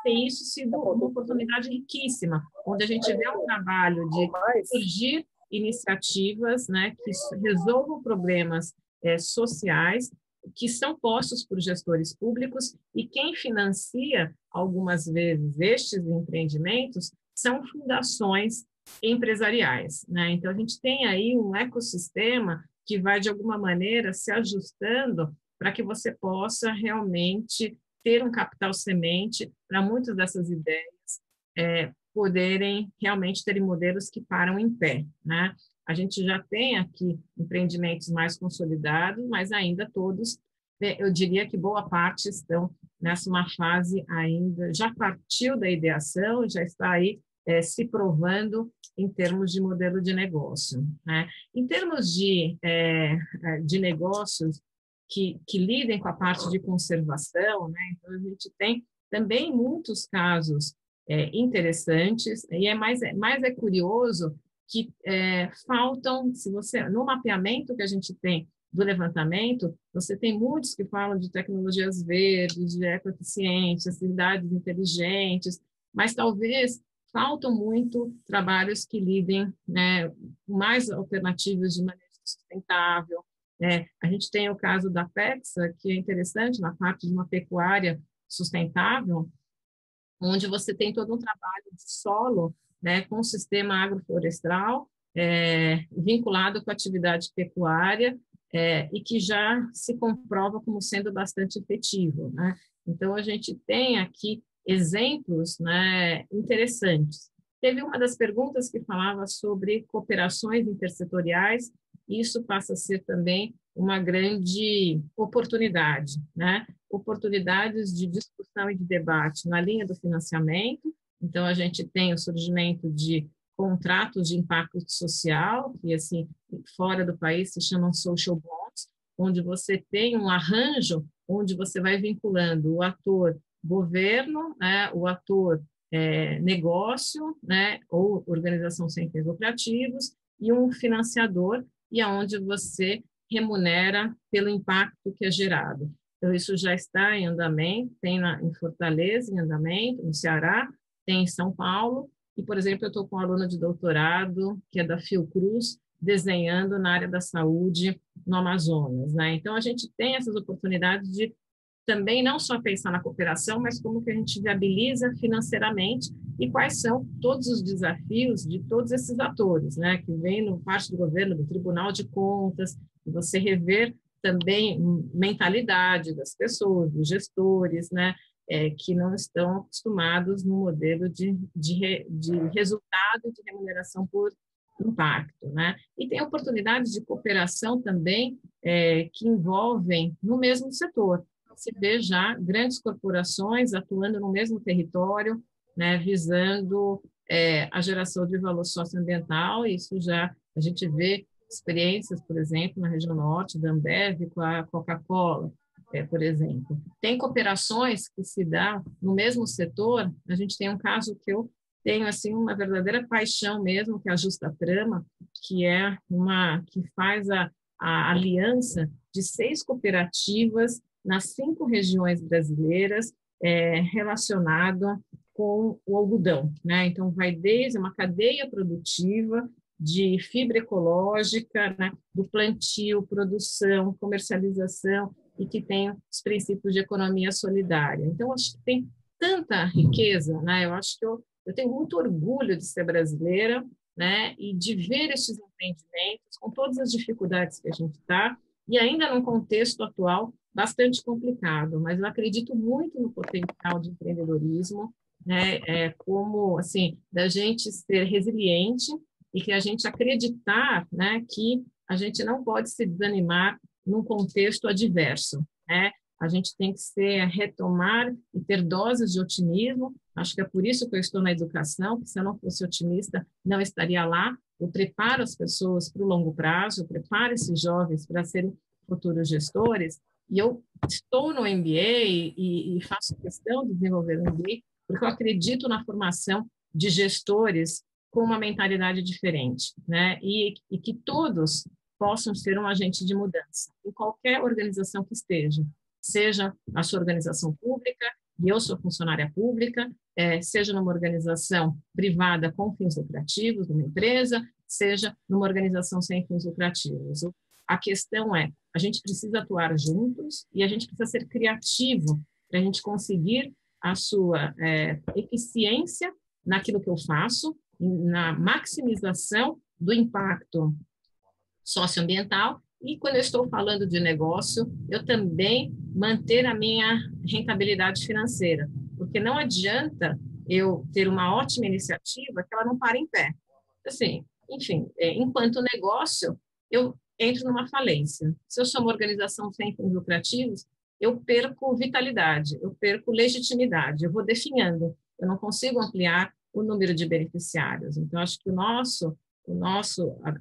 Tem isso sido uma oportunidade riquíssima, onde a gente vê um trabalho de surgir iniciativas, né, que resolvam problemas sociais, que são postos por gestores públicos, e quem financia, algumas vezes, estes empreendimentos são fundações empresariais, né? Então, a gente tem aí um ecossistema que vai, de alguma maneira, se ajustando para que você possa realmente ter um capital semente para muitas dessas ideias poderem realmente terem modelos que param em pé, né? A gente já tem aqui empreendimentos mais consolidados, mas ainda todos, eu diria que boa parte estão nessa uma fase ainda, já partiu da ideação, já está aí se provando em termos de modelo de negócio, né? Em termos de negócios que lidem com a parte de conservação, né? Então, a gente tem também muitos casos interessantes, e mais curioso que faltam, se você, no mapeamento que a gente tem do levantamento, você tem muitos que falam de tecnologias verdes, de ecoeficiência, cidades inteligentes, mas talvez faltam muito trabalhos que lidem, né, mais alternativas de manejo sustentável. A gente tem o caso da PEXA, que é interessante na parte de uma pecuária sustentável, onde você tem todo um trabalho de solo, né, com o sistema agroflorestal, vinculado com a atividade pecuária, e que já se comprova como sendo bastante efetivo, né? Então, a gente tem aqui exemplos, né, interessantes. Teve uma das perguntas que falava sobre cooperações intersetoriais, e isso passa a ser também uma grande oportunidade, né? Oportunidades de discussão e de debate na linha do financiamento. Então, a gente tem o surgimento de contratos de impacto social, que, assim, fora do país se chamam social bonds, onde você tem um arranjo onde você vai vinculando o ator governo, né, o ator negócio, né, ou organização sem fins lucrativos, e um financiador, e aonde você remunera pelo impacto que é gerado. Então, isso já está em andamento, tem em Fortaleza em andamento, no Ceará, tem em São Paulo, e, por exemplo, eu estou com um aluno de doutorado, que é da Fiocruz, desenhando na área da saúde no Amazonas, né? Então, a gente tem essas oportunidades de também não só pensar na cooperação, mas como que a gente viabiliza financeiramente e quais são todos os desafios de todos esses atores, né? Que vem no parte do governo, do Tribunal de Contas, e você rever também mentalidade das pessoas, dos gestores, né? Que não estão acostumados no modelo de resultado de remuneração por impacto, né? E tem oportunidades de cooperação também que envolvem no mesmo setor. Se vê já grandes corporações atuando no mesmo território, né, visando a geração de valor socioambiental, e isso já a gente vê experiências, por exemplo, na região norte, da Ambev com a Coca-Cola, por exemplo. Tem cooperações que se dá no mesmo setor. A gente tem um caso que eu tenho assim uma verdadeira paixão mesmo, que é a Justa Trama, que é que faz a aliança de 6 cooperativas nas 5 regiões brasileiras relacionado com o algodão, né? Então, vai desde uma cadeia produtiva de fibra ecológica, né, do plantio, produção, comercialização, e que tem os princípios de economia solidária. Então, acho que tem tanta riqueza, né? Eu acho que eu tenho muito orgulho de ser brasileira, né, e de ver esses empreendimentos com todas as dificuldades que a gente está, e ainda num contexto atual bastante complicado, mas eu acredito muito no potencial de empreendedorismo, né, como, assim, da gente ser resiliente e que a gente acreditar, né, que a gente não pode se desanimar num contexto adverso, né? A gente tem que retomar e ter doses de otimismo. Acho que é por isso que eu estou na educação, porque se eu não fosse otimista, não estaria lá. Eu preparo as pessoas para o longo prazo, eu preparo esses jovens para serem futuros gestores, E eu estou no MBA e faço questão de desenvolver um MBA porque eu acredito na formação de gestores com uma mentalidade diferente, né? E que todos possam ser um agente de mudança em qualquer organização que esteja, seja a sua organização pública, e eu sou funcionária pública, seja numa organização privada com fins lucrativos, numa empresa, seja numa organização sem fins lucrativos. A questão é, a gente precisa atuar juntos e a gente precisa ser criativo para a gente conseguir a sua eficiência naquilo que eu faço, na maximização do impacto socioambiental, e quando eu estou falando de negócio, eu também manter a minha rentabilidade financeira, porque não adianta eu ter uma ótima iniciativa que ela não para em pé. Assim, enfim, enquanto negócio, eu entro numa falência. Se eu sou uma organização sem fins lucrativos, eu perco vitalidade, eu perco legitimidade, eu vou definhando, eu não consigo ampliar o número de beneficiários. Então, acho que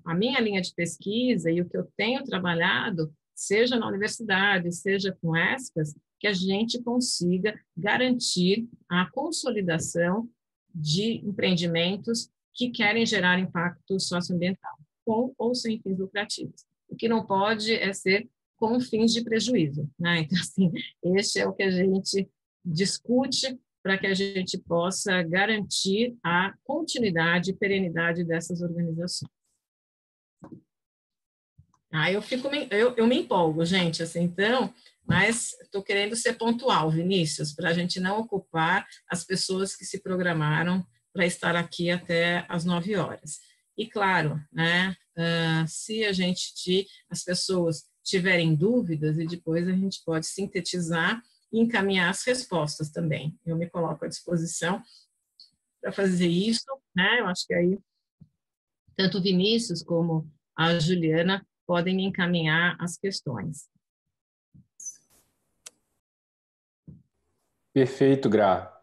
a minha linha de pesquisa e o que eu tenho trabalhado, seja na universidade, seja com ESCAS, que a gente consiga garantir a consolidação de empreendimentos que querem gerar impacto socioambiental, com ou sem fins lucrativos. O que não pode é ser com fins de prejuízo, né? Então, assim, este é o que a gente discute para que a gente possa garantir a continuidade e perenidade dessas organizações. Eu me empolgo, gente, assim, então, mas estou querendo ser pontual, Vinícius, para a gente não ocupar as pessoas que se programaram para estar aqui até às 9 horas. E, claro, né, se as pessoas tiverem dúvidas, e depois a gente pode sintetizar e encaminhar as respostas também. Eu me coloco à disposição para fazer isso, né? Eu acho que aí tanto o Vinícius como a Juliana podem me encaminhar as questões. Perfeito, Gra.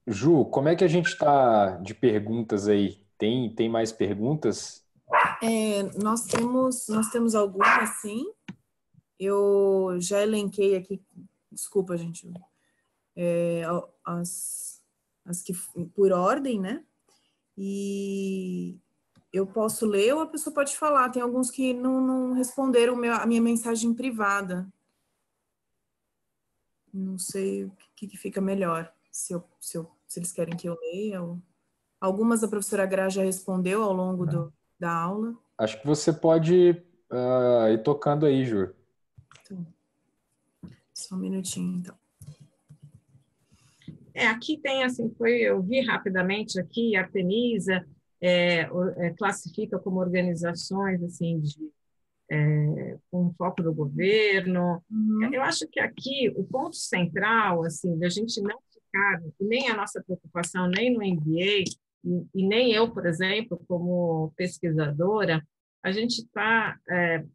Ju, como é que a gente está de perguntas aí? Tem mais perguntas? Nós temos algumas, sim. Eu já elenquei aqui, desculpa, gente, as que por ordem, né? E eu posso ler ou a pessoa pode falar. Tem alguns que não responderam a minha mensagem privada. Não sei o que fica melhor, se eles querem que eu leia. Algumas a professora Gra já respondeu ao longo da aula. Acho que você pode ir tocando aí, Ju. Então, só um minutinho, então. Aqui tem, assim, eu vi rapidamente aqui, a Artemisa classifica como organizações, assim, com foco no governo. Uhum. Eu acho que aqui o ponto central, assim, da gente não ficar, nem a nossa preocupação, nem no MBA, e nem eu, por exemplo, como pesquisadora, a gente está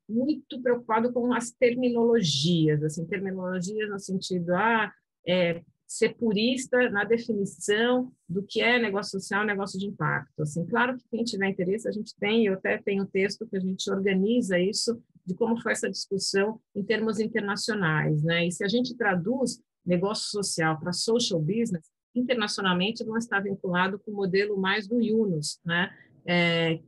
muito preocupado com as terminologias, assim, terminologias no sentido ser purista na definição do que é negócio social, negócio de impacto. Assim, claro que quem tiver interesse, a gente tem, eu até tenho um texto que a gente organiza isso, de como foi essa discussão em termos internacionais, né? E se a gente traduz negócio social para social business, internacionalmente não está vinculado com o modelo mais do Yunus, né?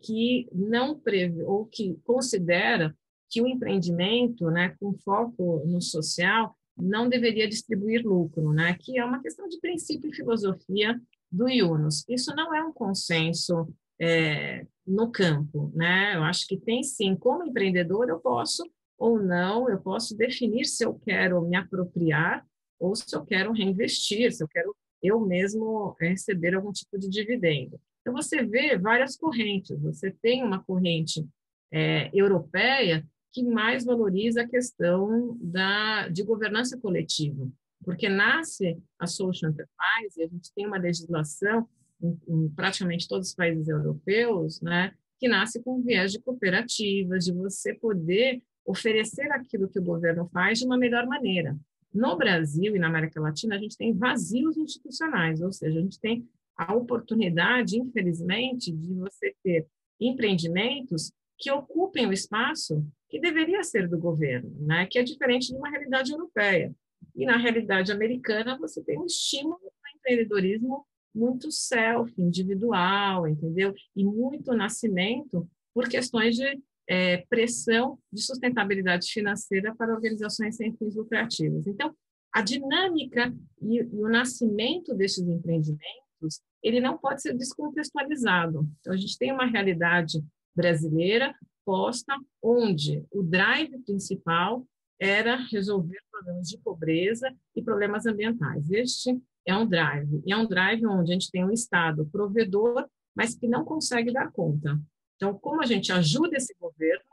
Que não prevê, ou que considera que o empreendimento, né, com foco no social, não deveria distribuir lucro, né? Que é uma questão de princípio e filosofia do Yunus. Isso não é um consenso no campo, né? Eu acho que tem sim, como empreendedor eu posso ou não, eu posso definir se eu quero me apropriar ou se eu quero reinvestir, se eu quero eu mesmo receber algum tipo de dividendo. Então você vê várias correntes, você tem uma corrente europeia que mais valoriza a questão de governança coletiva, porque nasce a social enterprise, e a gente tem uma legislação em praticamente todos os países europeus, né, que nasce com viés de cooperativas, de você poder oferecer aquilo que o governo faz de uma melhor maneira. No Brasil e na América Latina, a gente tem vazios institucionais, ou seja, a gente tem a oportunidade, infelizmente, de você ter empreendimentos que ocupem o espaço que deveria ser do governo, né? Que é diferente de uma realidade europeia. E na realidade americana você tem um estímulo para empreendedorismo muito self, individual, entendeu? E muito nascimento por questões de pressão de sustentabilidade financeira para organizações sem fins lucrativos. Então, a dinâmica e o nascimento desses empreendimentos, ele não pode ser descontextualizado. Então, a gente tem uma realidade brasileira posta onde o drive principal era resolver problemas de pobreza e problemas ambientais. Este é um drive, e é um drive onde a gente tem um Estado provedor, mas que não consegue dar conta. Então, como a gente ajuda esse governo,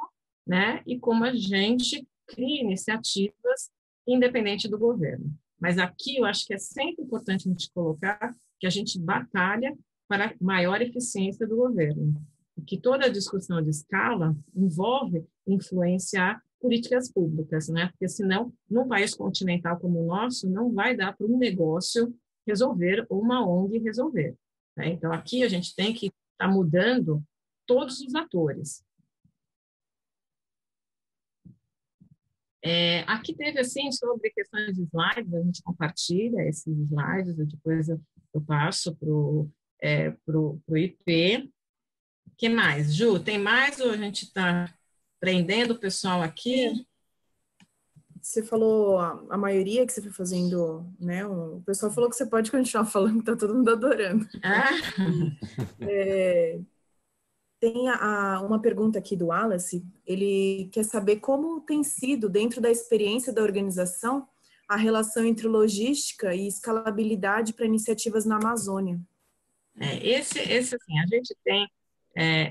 né, e como a gente cria iniciativas independente do governo. Mas aqui eu acho que é sempre importante a gente colocar que a gente batalha para maior eficiência do governo, e que toda a discussão de escala envolve influenciar políticas públicas, né? Porque senão, num país continental como o nosso, não vai dar para um negócio resolver ou uma ONG resolver, né? Então, aqui a gente tem que estar mudando todos os atores. Aqui teve, assim, sobre questões de slides, a gente compartilha esses slides, e depois eu passo para o IP. O que mais? Ju, tem mais ou a gente está prendendo o pessoal aqui? Você falou a maioria que você foi fazendo, né? O pessoal falou que você pode continuar falando, que tá todo mundo adorando. Tem uma pergunta aqui do Wallace, ele quer saber como tem sido, dentro da experiência da organização, a relação entre logística e escalabilidade para iniciativas na Amazônia. Esse assim, a gente tem,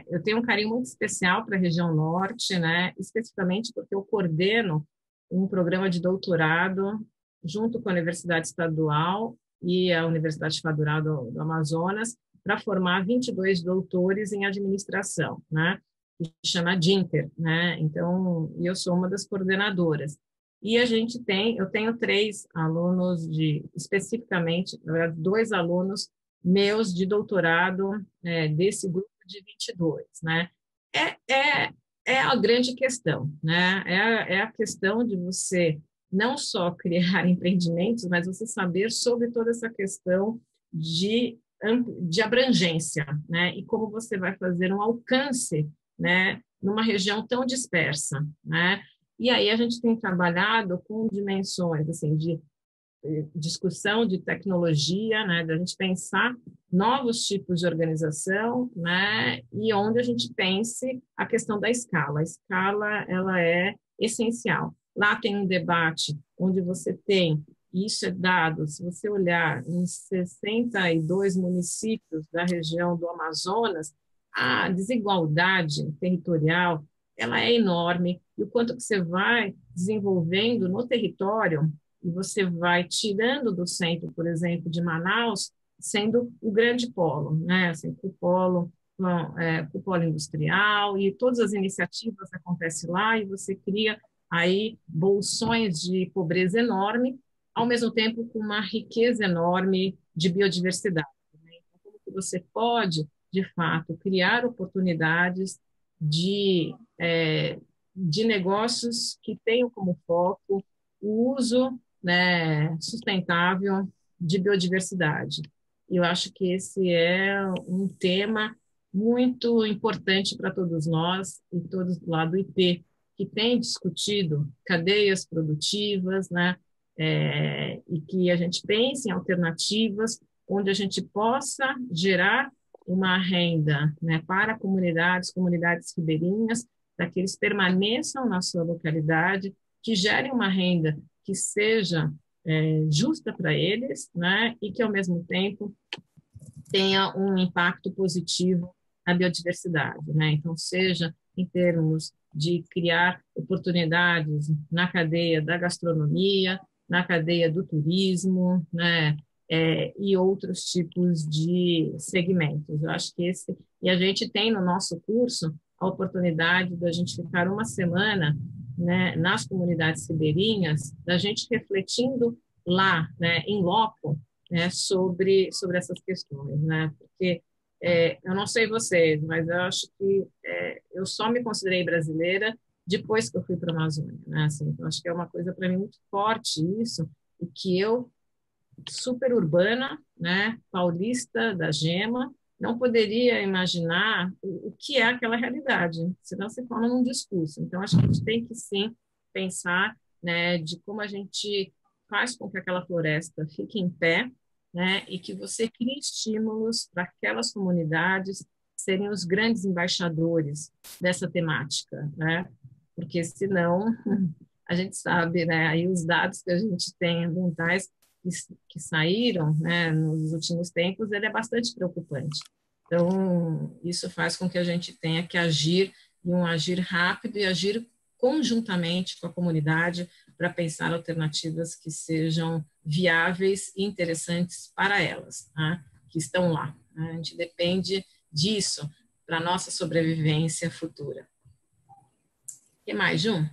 eu tenho um carinho muito especial para a região norte, né? Especificamente porque eu coordeno um programa de doutorado junto com a Universidade Estadual e a Universidade Federal do Amazonas, para formar 22 doutores em administração, né? Que chama DINTER, né? Então, eu sou uma das coordenadoras. E eu tenho 3 alunos especificamente, 2 alunos meus de doutorado desse grupo de 22, né? É a grande questão, né? É a questão de você não só criar empreendimentos, mas você saber sobre toda essa questão de abrangência, né? E como você vai fazer um alcance, né, numa região tão dispersa, né? E aí a gente tem trabalhado com dimensões assim de discussão de tecnologia, né, da gente pensar novos tipos de organização, né, e onde a gente pense a questão da escala. A escala, ela é essencial. Lá tem um debate onde você tem, isso é dado, se você olhar em 62 municípios da região do Amazonas, a desigualdade territorial, ela é enorme, e o quanto que você vai desenvolvendo no território, e você vai tirando do centro, por exemplo, de Manaus, sendo o grande polo, né? Assim, o polo industrial, e todas as iniciativas acontecem lá, e você cria aí bolsões de pobreza enorme, ao mesmo tempo com uma riqueza enorme de biodiversidade, né? Então, como que você pode, de fato, criar oportunidades de negócios que tenham como foco o uso, né, sustentável de biodiversidade. Eu acho que esse é um tema muito importante para todos nós e todos lá do IP, que tem discutido cadeias produtivas, né, e que a gente pense em alternativas onde a gente possa gerar uma renda, né, para comunidades ribeirinhas, para que eles permaneçam na sua localidade, que gerem uma renda que seja justa para eles, né, e que, ao mesmo tempo, tenha um impacto positivo na biodiversidade, né? Então, seja em termos de criar oportunidades na cadeia da gastronomia, na cadeia do turismo, né, e outros tipos de segmentos. Eu acho que e a gente tem no nosso curso a oportunidade da gente ficar uma semana, né, nas comunidades ribeirinhas, da gente refletindo lá, né, em loco, né, sobre essas questões, né, porque eu não sei vocês, mas eu acho que eu só me considerei brasileira depois que eu fui para a Amazônia, né? Assim, então, acho que é uma coisa para mim muito forte isso, e que eu, super urbana, né, paulista da Gema, não poderia imaginar o que é aquela realidade, senão se fala num discurso. Então, acho que a gente tem que, sim, pensar, né, de como a gente faz com que aquela floresta fique em pé, né, e que você crie estímulos para aquelas comunidades serem os grandes embaixadores dessa temática, né, porque senão a gente sabe, né, aí os dados que a gente tem ambientais que saíram, né, nos últimos tempos, ele é bastante preocupante. Então, isso faz com que a gente tenha que agir, e um agir rápido e agir conjuntamente com a comunidade para pensar alternativas que sejam viáveis e interessantes para elas, né, que estão lá. Né? A gente depende disso para a nossa sobrevivência futura. O que mais, Jun?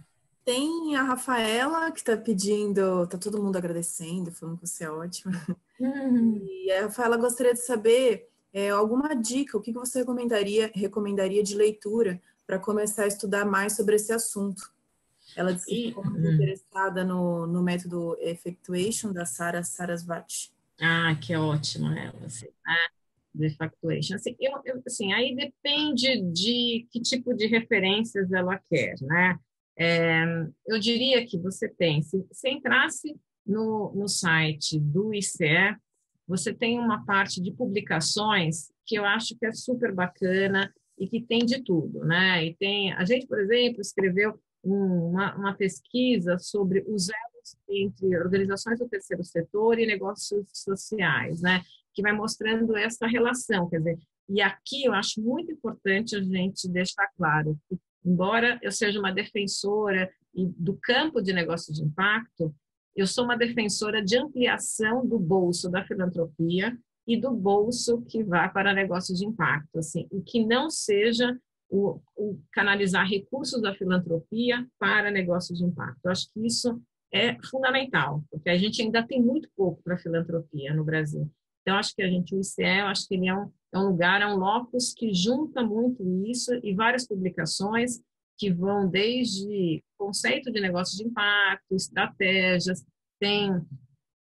Tem a Rafaela, que está pedindo, está todo mundo agradecendo, falando que você é ótima. E a Rafaela gostaria de saber alguma dica, o que você recomendaria de leitura para começar a estudar mais sobre esse assunto. Ela disse que ficou muito interessada no método Effectuation da Sara Sarasvati. Ah, que ótimo ela, assim, né? Do Effectuation. Assim, assim, aí depende de que tipo de referências ela quer, né? Eu diria que você tem, se entrasse no site do ICE, você tem uma parte de publicações que eu acho que é super bacana e que tem de tudo, né? E tem, a gente, por exemplo, escreveu uma pesquisa sobre os elos entre organizações do terceiro setor e negócios sociais, né? Que vai mostrando essa relação, quer dizer, e aqui eu acho muito importante a gente deixar claro que, embora eu seja uma defensora do campo de negócio de impacto, eu sou uma defensora de ampliação do bolso da filantropia e do bolso que vai para negócios de impacto, assim, e que não seja o canalizar recursos da filantropia para negócios de impacto. Eu acho que isso é fundamental, porque a gente ainda tem muito pouco para filantropia no Brasil. Então, acho que o ICE, eu acho que ele é um lugar, é um locus que junta muito isso e várias publicações que vão desde conceito de negócio de impacto, estratégias, tem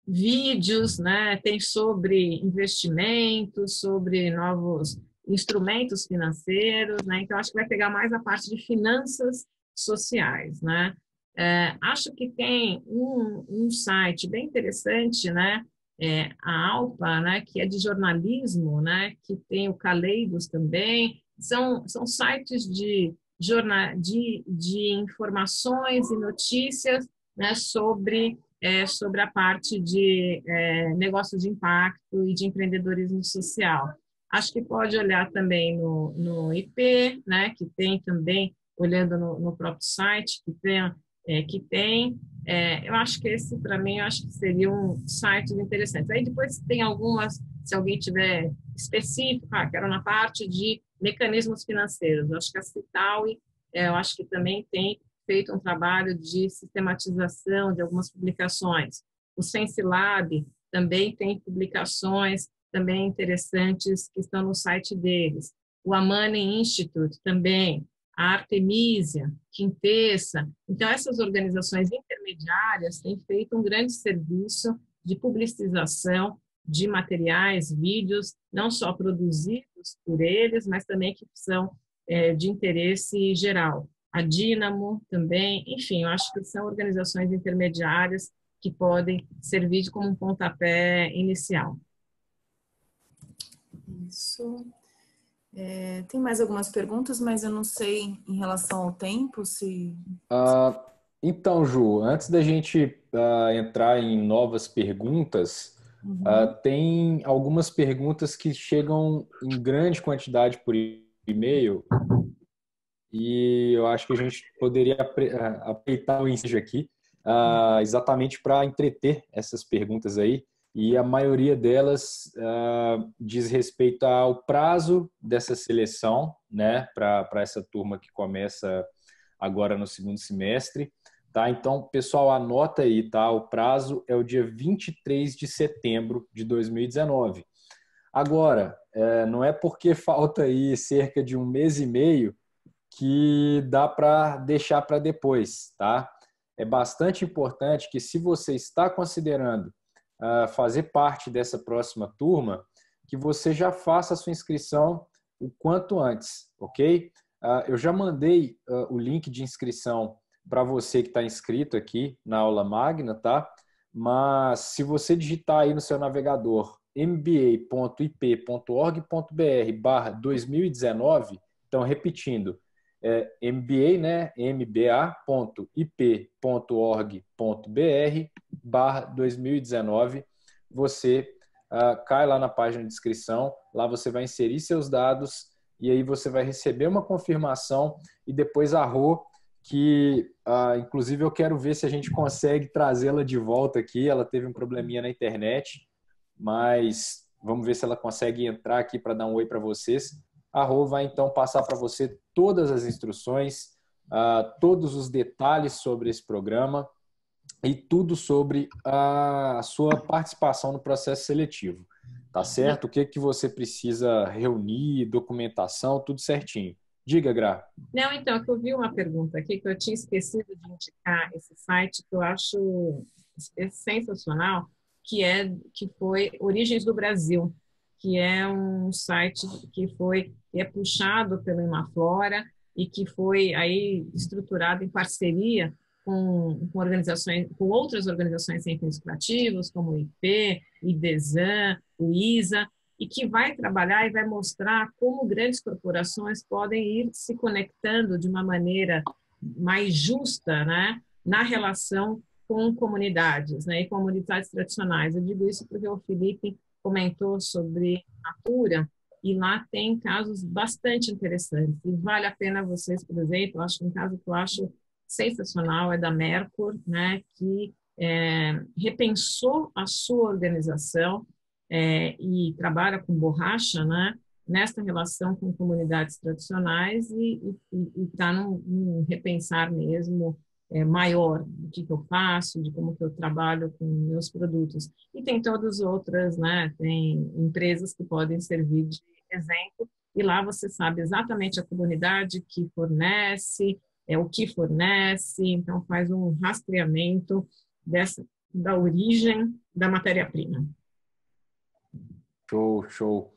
vídeos, né, tem sobre investimentos, sobre novos instrumentos financeiros, né, então acho que vai pegar mais a parte de finanças sociais, né. Acho que tem um site bem interessante, né, a Alpa, né, que é de jornalismo, né, que tem o Caleidos também, são sites de informações e notícias, né, sobre a parte de negócios de impacto e de empreendedorismo social. Acho que pode olhar também no IP, né, que tem também, olhando no próprio site, que tem. Eu acho que esse, para mim, eu acho que seria um site interessante. Aí depois tem algumas, se alguém tiver específico, quero na parte de mecanismos financeiros. Eu acho que a Citaui, eu acho que também tem feito um trabalho de sistematização de algumas publicações. O SensiLab também tem publicações também interessantes que estão no site deles. O Amani Institute também, a Artemisia, Quintessa. Então, essas organizações intermediárias têm feito um grande serviço de publicização de materiais, vídeos, não só produzidos por eles, mas também que são de interesse geral. A Dínamo também, enfim, eu acho que são organizações intermediárias que podem servir como um pontapé inicial. Isso. Tem mais algumas perguntas, mas eu não sei em relação ao tempo se... Então, Ju, antes da gente entrar em novas perguntas, tem algumas perguntas que chegam em grande quantidade por e-mail e eu acho que a gente poderia aproveitar o ensejo aqui exatamente para entreter essas perguntas aí. E a maioria delas diz respeito ao prazo dessa seleção, né, para essa turma que começa agora no segundo semestre. Tá? Então, pessoal, anota aí, tá? O prazo é o dia 23 de setembro de 2019. Agora, não é porque falta aí cerca de um mês e meio que dá para deixar para depois, tá? É bastante importante que, se você está considerando fazer parte dessa próxima turma, que você já faça a sua inscrição o quanto antes, ok? Eu já mandei o link de inscrição para você que está inscrito aqui na aula magna, tá? Mas se você digitar aí no seu navegador mba.ip.org.br/2019, então repetindo, MBA, né? mba.ip.org.br/2019, você cai lá na página de inscrição, lá você vai inserir seus dados e aí você vai receber uma confirmação e depois a Rô, que inclusive eu quero ver se a gente consegue trazê-la de volta aqui. Ela teve um probleminha na internet, mas vamos ver se ela consegue entrar aqui para dar um oi para vocês. A Rô vai então passar para você todas as instruções, todos os detalhes sobre esse programa e tudo sobre a sua participação no processo seletivo. Tá certo? O que você precisa reunir, documentação, tudo certinho. Diga, Gra. Não, então, que eu vi uma pergunta aqui que eu tinha esquecido de indicar esse site que eu acho sensacional, que foi Origens do Brasil, que é um site que é puxado pelo Imaflora e que foi aí estruturado em parceria com organizações, com outras organizações sem fins lucrativos, como o IP, IDESAN, o ISA, e que vai trabalhar e vai mostrar como grandes corporações podem ir se conectando de uma maneira mais justa, né, na relação com comunidades, né, e comunidades tradicionais. Eu digo isso porque o Felipe comentou sobre Natura, e lá tem casos bastante interessantes. E vale a pena vocês, por exemplo, acho que um caso que eu acho sensacional é da Mercur, né, que repensou a sua organização e trabalha com borracha, né, nesta relação com comunidades tradicionais e está num repensar mesmo maior do que eu faço, de como que eu trabalho com meus produtos. E tem todas as outras, né, tem empresas que podem servir de exemplo, e lá você sabe exatamente a comunidade que fornece, o que fornece, então faz um rastreamento da origem da matéria-prima. Show, show.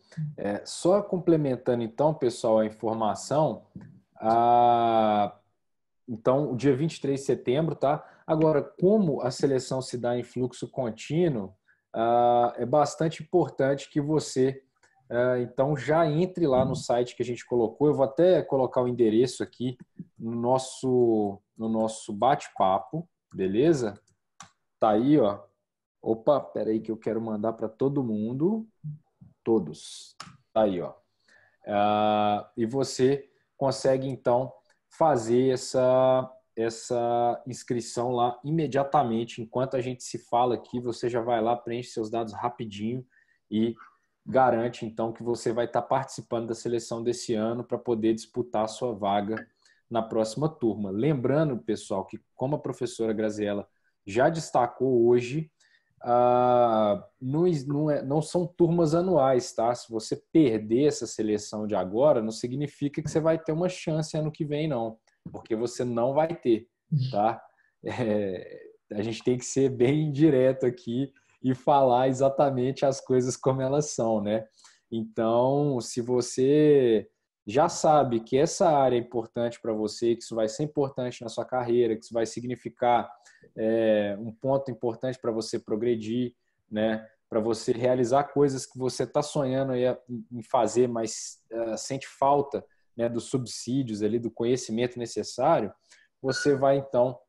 Só complementando então, pessoal, a informação, então, o dia 23 de setembro, tá? Agora, como a seleção se dá em fluxo contínuo, é bastante importante que você, então, já entre lá no site que a gente colocou. Eu vou até colocar o endereço aqui no nosso bate-papo, beleza? Tá aí, ó. Opa, peraí que eu quero mandar para todo mundo. Todos. Tá aí, ó. E você consegue, então, fazer essa inscrição lá imediatamente. Enquanto a gente se fala aqui, você já vai lá, preenche seus dados rapidinho e garante, então, que você vai estar participando da seleção desse ano para poder disputar a sua vaga na próxima turma. Lembrando, pessoal, que como a professora Graziella já destacou hoje, não são turmas anuais, tá? Se você perder essa seleção de agora, não significa que você vai ter uma chance ano que vem, não. Porque você não vai ter, tá? A gente tem que ser bem direto aqui e falar exatamente as coisas como elas são, né? Então, se você já sabe que essa área é importante para você, que isso vai ser importante na sua carreira, que isso vai significar um ponto importante para você progredir, né? Para você realizar coisas que você está sonhando aí em fazer, mas sente falta, né, dos subsídios ali, do conhecimento necessário, você vai então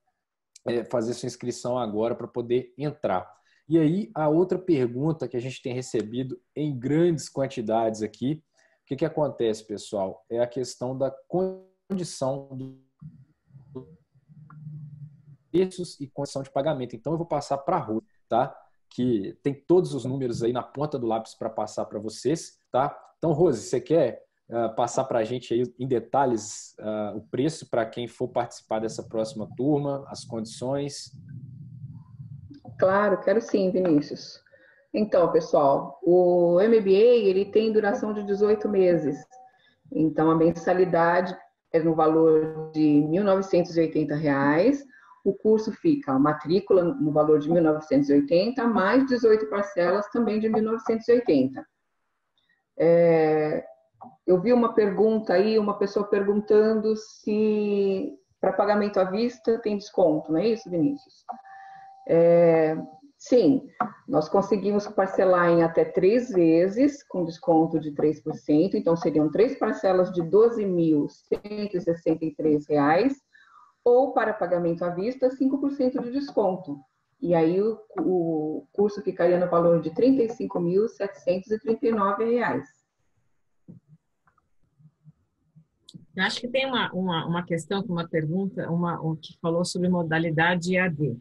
fazer sua inscrição agora para poder entrar. E aí, a outra pergunta que a gente tem recebido em grandes quantidades aqui, o que acontece, pessoal? É a questão da condição dos preços e condição de pagamento. Então, eu vou passar para a Rô, tá? Que tem todos os números aí na ponta do lápis para passar para vocês, tá? Então, Rose, você quer passar para a gente aí em detalhes o preço para quem for participar dessa próxima turma, as condições? Claro, quero sim, Vinícius. Então, pessoal, o MBA ele tem duração de 18 meses. Então, a mensalidade é no valor de R$ 1.980. O curso fica, a matrícula no valor de 1.980, mais 18 parcelas também de 1.980. Eu vi uma pergunta aí, uma pessoa perguntando se para pagamento à vista tem desconto, não é isso, Vinícius? Sim, nós conseguimos parcelar em até 3 vezes, com desconto de 3%, então seriam 3 parcelas de R$ 12.163, ou para pagamento à vista, 5% de desconto. E aí o curso ficaria no valor de R$ 35.739. Eu acho que tem uma questão, uma pergunta, que falou sobre modalidade EAD.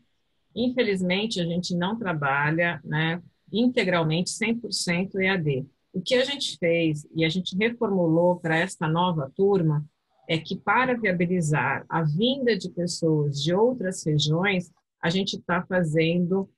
Infelizmente, a gente não trabalha, né, integralmente 100% EAD. O que a gente fez e a gente reformulou para esta nova turma é que, para viabilizar a vinda de pessoas de outras regiões, a gente está fazendo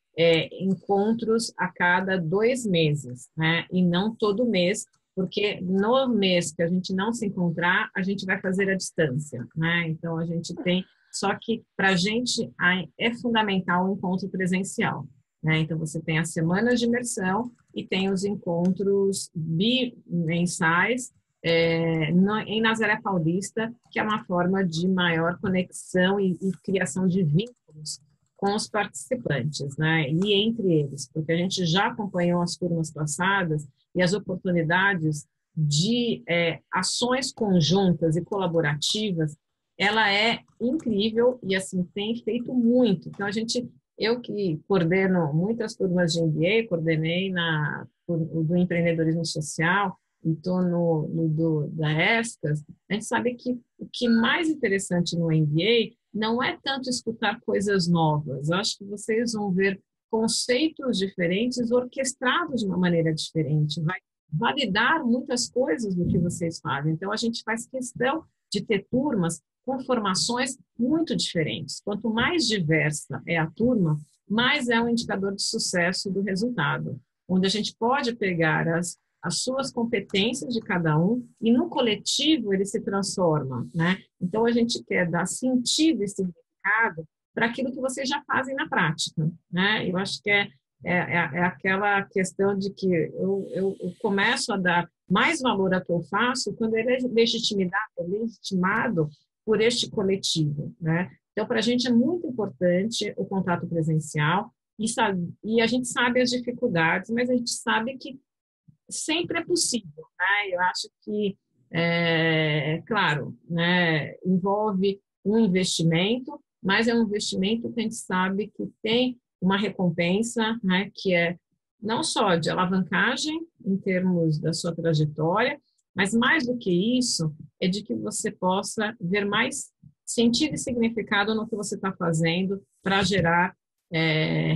encontros a cada 2 meses, né, e não todo mês, porque no mês que a gente não se encontrar, a gente vai fazer à distância, né? Então, a gente tem... Só que, para a gente, é fundamental o encontro presencial, né? Então, você tem as semanas de imersão e tem os encontros bimensais em Nazaré Paulista, que é uma forma de maior conexão e criação de vínculos com os participantes, né? E entre eles, porque a gente já acompanhou as turmas passadas e as oportunidades de ações conjuntas e colaborativas, ela é incrível e, assim, tem feito muito. Então, eu que coordeno muitas turmas de MBA, coordenei do empreendedorismo social, e estou da ESCAS, a gente sabe que o que mais interessante no MBA não é tanto escutar coisas novas. Eu acho que vocês vão ver conceitos diferentes orquestrados de uma maneira diferente. Vai validar muitas coisas do que vocês fazem. Então, a gente faz questão de ter turmas com formações muito diferentes. Quanto mais diversa é a turma, mais é um indicador de sucesso do resultado, onde a gente pode pegar as suas competências de cada um e, no coletivo, ele se transforma, né? Então, a gente quer dar sentido e significado para aquilo que vocês já fazem na prática, né? Eu acho que é aquela questão de que eu começo a dar mais valor ao que eu faço quando ele é legitimado por este coletivo, né? Então, para a gente é muito importante o contato presencial e a gente sabe as dificuldades, mas a gente sabe que sempre é possível, né? Eu acho que, claro, né, envolve um investimento, mas é um investimento que a gente sabe que tem uma recompensa, né, que é não só de alavancagem em termos da sua trajetória, mas mais do que isso, é de que você possa ver mais sentido e significado no que você está fazendo para gerar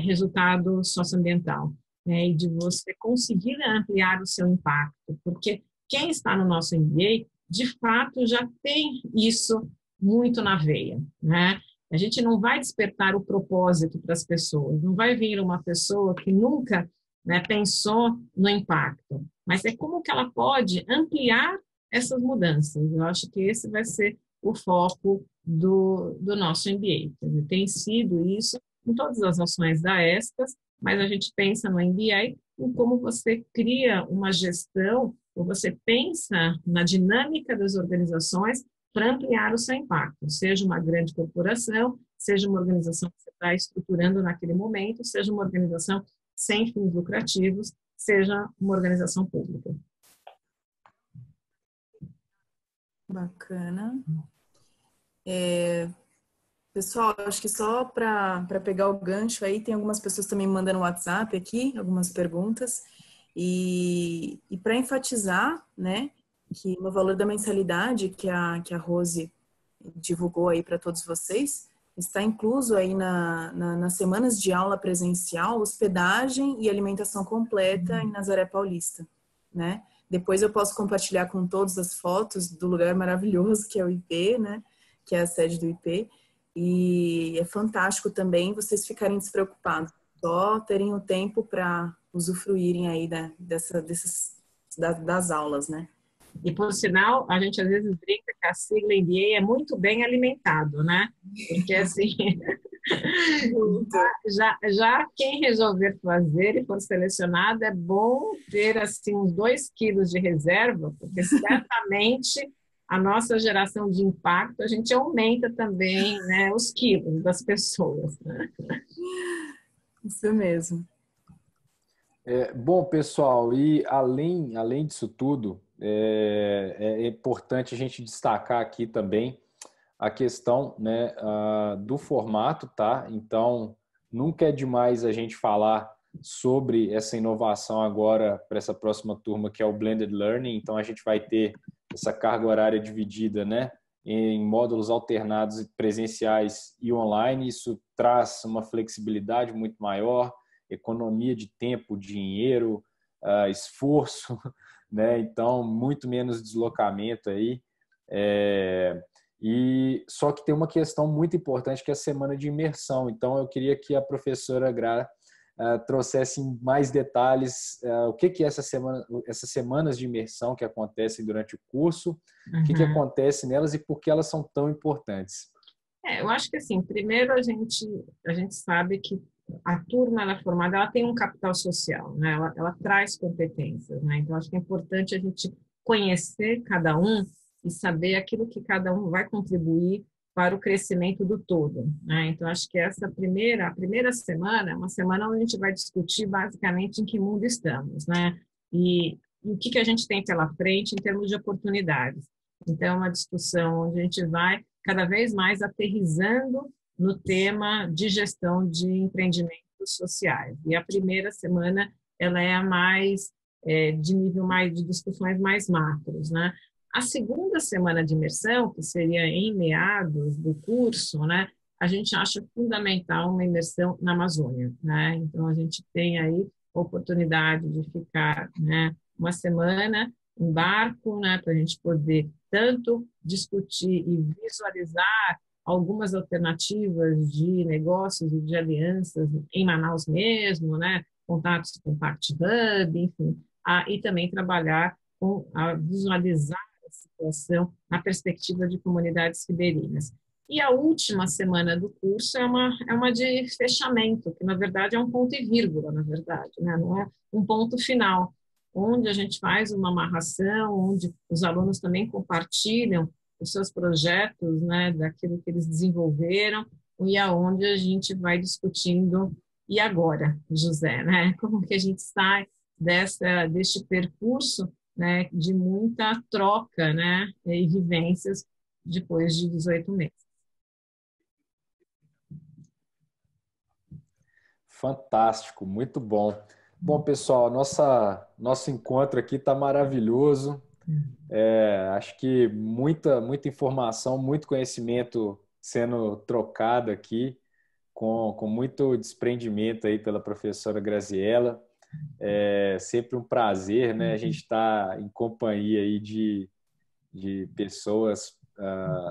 resultado socioambiental, né, e de você conseguir ampliar o seu impacto, porque quem está no nosso MBA, de fato, já tem isso muito na veia, né? A gente não vai despertar o propósito para as pessoas, não vai vir uma pessoa que nunca, né, pensou no impacto, mas é como que ela pode ampliar essas mudanças. Eu acho que esse vai ser o foco do nosso MBA. Tem sido isso em todas as ações da ESCAS, mas a gente pensa no MBA em como você cria uma gestão, ou você pensa na dinâmica das organizações para ampliar o seu impacto, seja uma grande corporação, seja uma organização que você está estruturando naquele momento, seja uma organização sem fins lucrativos, seja uma organização pública. Bacana. Pessoal, acho que só para pegar o gancho aí, tem algumas pessoas também mandando no WhatsApp aqui, algumas perguntas, e para enfatizar, né, que no valor da mensalidade que a Rose divulgou aí para todos vocês, está incluso aí nas semanas de aula presencial, hospedagem e alimentação completa em Nazaré Paulista, né? Depois eu posso compartilhar com todos as fotos do lugar maravilhoso que é o IP, né? Que é a sede do IP. E é fantástico também vocês ficarem despreocupados, só terem o tempo para usufruírem aí das aulas, né? E, por sinal, a gente às vezes brinca que a sigla MBA é muito bem alimentado, né? Porque, assim, já quem resolver fazer e for selecionado, é bom ter, assim, uns 2 quilos de reserva, porque certamente a nossa geração de impacto, a gente aumenta também, né, os quilos das pessoas, né? Isso mesmo. Bom, pessoal, e além disso tudo, é importante a gente destacar aqui também a questão, né, do formato, tá? Então, nunca é demais a gente falar sobre essa inovação agora para essa próxima turma, que é o Blended Learning. Então, a gente vai ter essa carga horária dividida, né, em módulos alternados presenciais e online. Isso traz uma flexibilidade muito maior, economia de tempo, dinheiro, esforço, né? Então, muito menos deslocamento aí. E só que tem uma questão muito importante, que é a semana de imersão. Então, eu queria que a professora Gra trouxesse mais detalhes, o que é essas semanas de imersão que acontecem durante o curso, o que acontece nelas e por que elas são tão importantes. Eu acho que, assim, primeiro a gente sabe que a turma ela é formada, ela tem um capital social, né? Ela traz competências, né? Então, acho que é importante a gente conhecer cada um e saber aquilo que cada um vai contribuir para o crescimento do todo, né? Então, acho que a primeira semana é uma semana onde a gente vai discutir basicamente em que mundo estamos, né? E o que a gente tem pela frente em termos de oportunidades. Então, é uma discussão onde a gente vai cada vez mais aterrissando no tema de gestão de empreendimentos sociais. E a primeira semana ela é a mais de nível mais de discussões mais macros, né? A segunda semana de imersão, que seria em meados do curso, né? A gente acha fundamental uma imersão na Amazônia, né? Então a gente tem aí a oportunidade de ficar, né, uma semana em barco, né, para a gente poder tanto discutir e visualizar algumas alternativas de negócios e de alianças em Manaus mesmo, né? Contatos com o Pact Hub, enfim, e também trabalhar com a visualizar a situação na perspectiva de comunidades ribeirinhas. E a última semana do curso é uma de fechamento, que na verdade é um ponto e vírgula, na verdade, né? Não é um ponto final, onde a gente faz uma amarração, onde os alunos também compartilham os seus projetos, né, daquilo que eles desenvolveram, e aonde a gente vai discutindo, e agora, José, né, como que a gente sai deste percurso, né, de muita troca, né, e vivências depois de 18 meses. Fantástico, muito bom. Bom, pessoal, nosso encontro aqui está maravilhoso. Acho que muita informação, muito conhecimento sendo trocado aqui, com muito desprendimento aí pela professora Graziella. É sempre um prazer, né? A gente está em companhia aí de pessoas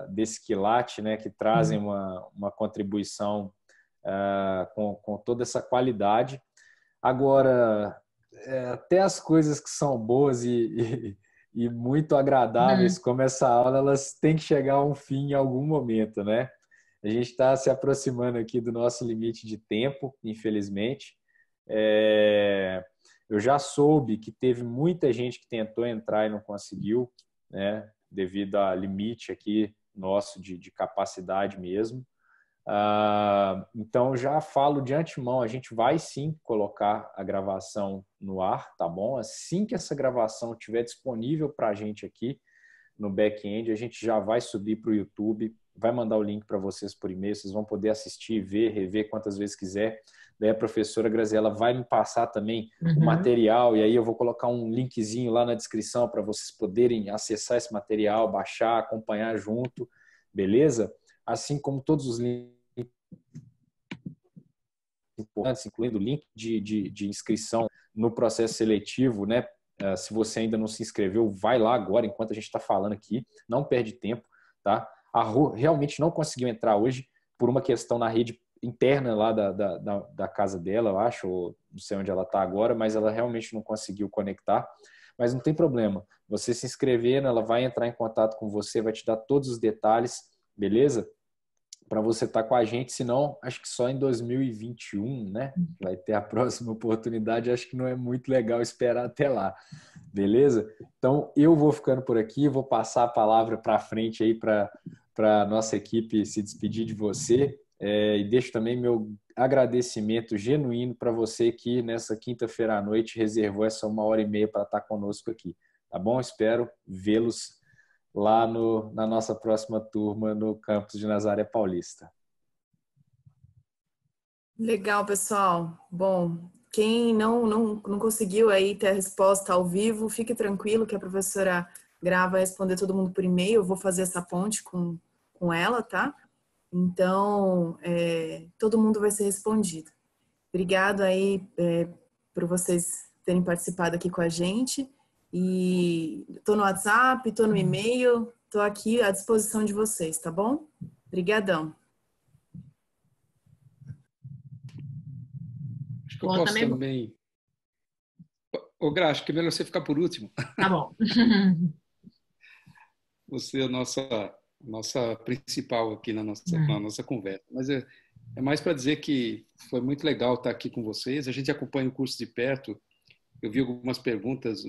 desse quilate, né? Que trazem uma contribuição com toda essa qualidade. Agora, até as coisas que são boas e muito agradáveis, como essa aula, elas têm que chegar a um fim em algum momento, né? A gente está se aproximando aqui do nosso limite de tempo, infelizmente. Eu já soube que teve muita gente que tentou entrar e não conseguiu, né? Devido ao limite aqui nosso de capacidade mesmo. Então, já falo de antemão, a gente vai sim colocar a gravação no ar, tá bom? Assim que essa gravação estiver disponível para a gente aqui no back-end, a gente já vai subir para o YouTube, vai mandar o link para vocês por e-mail, vocês vão poder assistir, ver, rever quantas vezes quiser. Daí a professora Graziella vai me passar também o material, e aí eu vou colocar um linkzinho lá na descrição para vocês poderem acessar esse material, baixar, acompanhar junto, beleza? Assim como todos os links importantes, incluindo o link de inscrição no processo seletivo, né? Se você ainda não se inscreveu, vai lá agora, enquanto a gente está falando aqui, não perde tempo, tá? A Rô realmente não conseguiu entrar hoje por uma questão na rede interna lá da casa dela, eu acho, ou não sei onde ela está agora, mas ela realmente não conseguiu conectar. mas não tem problema. Você se inscrevendo, ela vai entrar em contato com você, vai te dar todos os detalhes, beleza? Para você estar com a gente, senão acho que só em 2021, né? Vai ter a próxima oportunidade, acho que não é muito legal esperar até lá, beleza? Então eu vou ficando por aqui, vou passar a palavra para frente aí para a nossa equipe se despedir de você, e deixo também meu agradecimento genuíno para você que nessa quinta-feira à noite reservou essa 1h30 para estar conosco aqui, tá bom? Espero vê-los lá na nossa próxima turma no campus de Nazaré Paulista. Legal, pessoal. Bom, quem não conseguiu aí ter a resposta ao vivo, fique tranquilo que a professora Gra vai responder todo mundo por e-mail. Eu vou fazer essa ponte com ela, tá? Então, todo mundo vai ser respondido. Obrigado aí por vocês terem participado aqui com a gente. E estou no WhatsApp, estou no e-mail, estou aqui à disposição de vocês, tá bom? Obrigadão. Acho que eu posso também. Ô, Gra, acho que é melhor você ficar por último. Tá bom. Você é a nossa principal aqui na nossa conversa. Mas é mais para dizer que foi muito legal estar aqui com vocês. A gente acompanha o curso de perto. Eu vi algumas perguntas,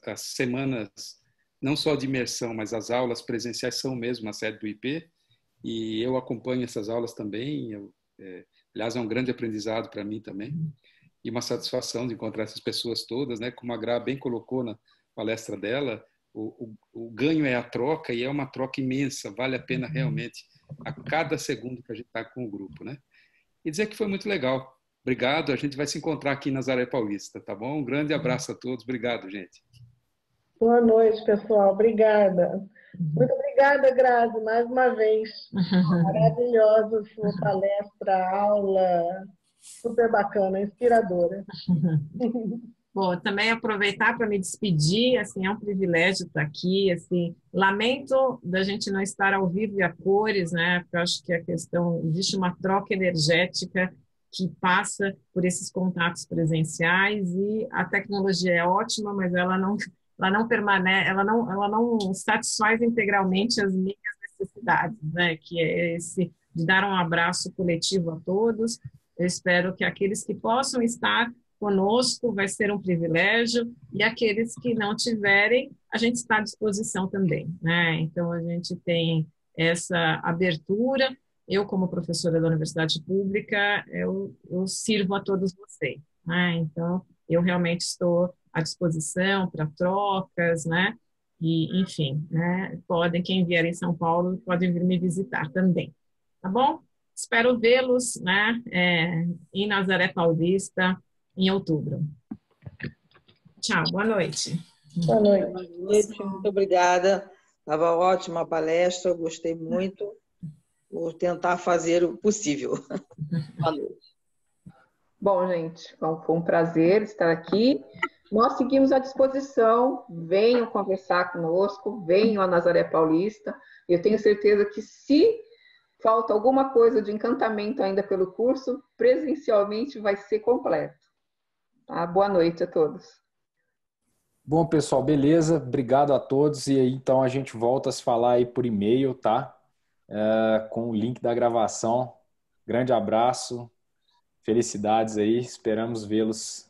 as semanas, não só de imersão, mas as aulas presenciais são mesmo na sede do IP, e eu acompanho essas aulas também. Aliás, é um grande aprendizado para mim também, e uma satisfação de encontrar essas pessoas todas, né? Como a Gra bem colocou na palestra dela, o ganho é a troca, e é uma troca imensa, vale a pena realmente a cada segundo que a gente está com o grupo, né? E dizer que foi muito legal. Obrigado, a gente vai se encontrar aqui em Nazaré Paulista, tá bom? Um grande abraço a todos, obrigado, gente. Boa noite, pessoal, obrigada. Muito obrigada, Grazi, mais uma vez. Maravilhosa sua palestra, aula, super bacana, inspiradora. Bom, também aproveitar para me despedir, assim, é um privilégio estar aqui, assim, lamento da gente não estar ao vivo e a cores, né, porque eu acho que a questão, existe uma troca energética que passa por esses contatos presenciais, e a tecnologia é ótima, mas ela não permanece, ela não satisfaz integralmente as minhas necessidades, né, que é esse de dar um abraço coletivo a todos. Eu espero que aqueles que possam estar conosco vai ser um privilégio, e aqueles que não tiverem, a gente está à disposição também, né? Então, a gente tem essa abertura. Eu, como professora da Universidade Pública, eu sirvo a todos vocês, né? Então, eu realmente estou à disposição para trocas, né? E, enfim, né? Quem vier em São Paulo, podem vir me visitar também, tá bom? Espero vê-los, né? Em Nazaré Paulista, em outubro. Tchau, boa noite. Boa noite. Boa noite, muito obrigada. Estava ótima a palestra, gostei muito. Vou tentar fazer o possível. Boa noite. Bom, gente, foi um prazer estar aqui. Nós seguimos à disposição. Venham conversar conosco, venham a Nazaré Paulista. Eu tenho certeza que se falta alguma coisa de encantamento ainda pelo curso, presencialmente vai ser completo. Tá? Boa noite a todos. Bom, pessoal, beleza? Obrigado a todos. E aí, então, a gente volta a se falar aí por e-mail, tá? Com o link da gravação. Grande abraço. Felicidades aí. Esperamos vê-los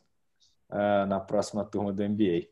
na próxima turma do MBA.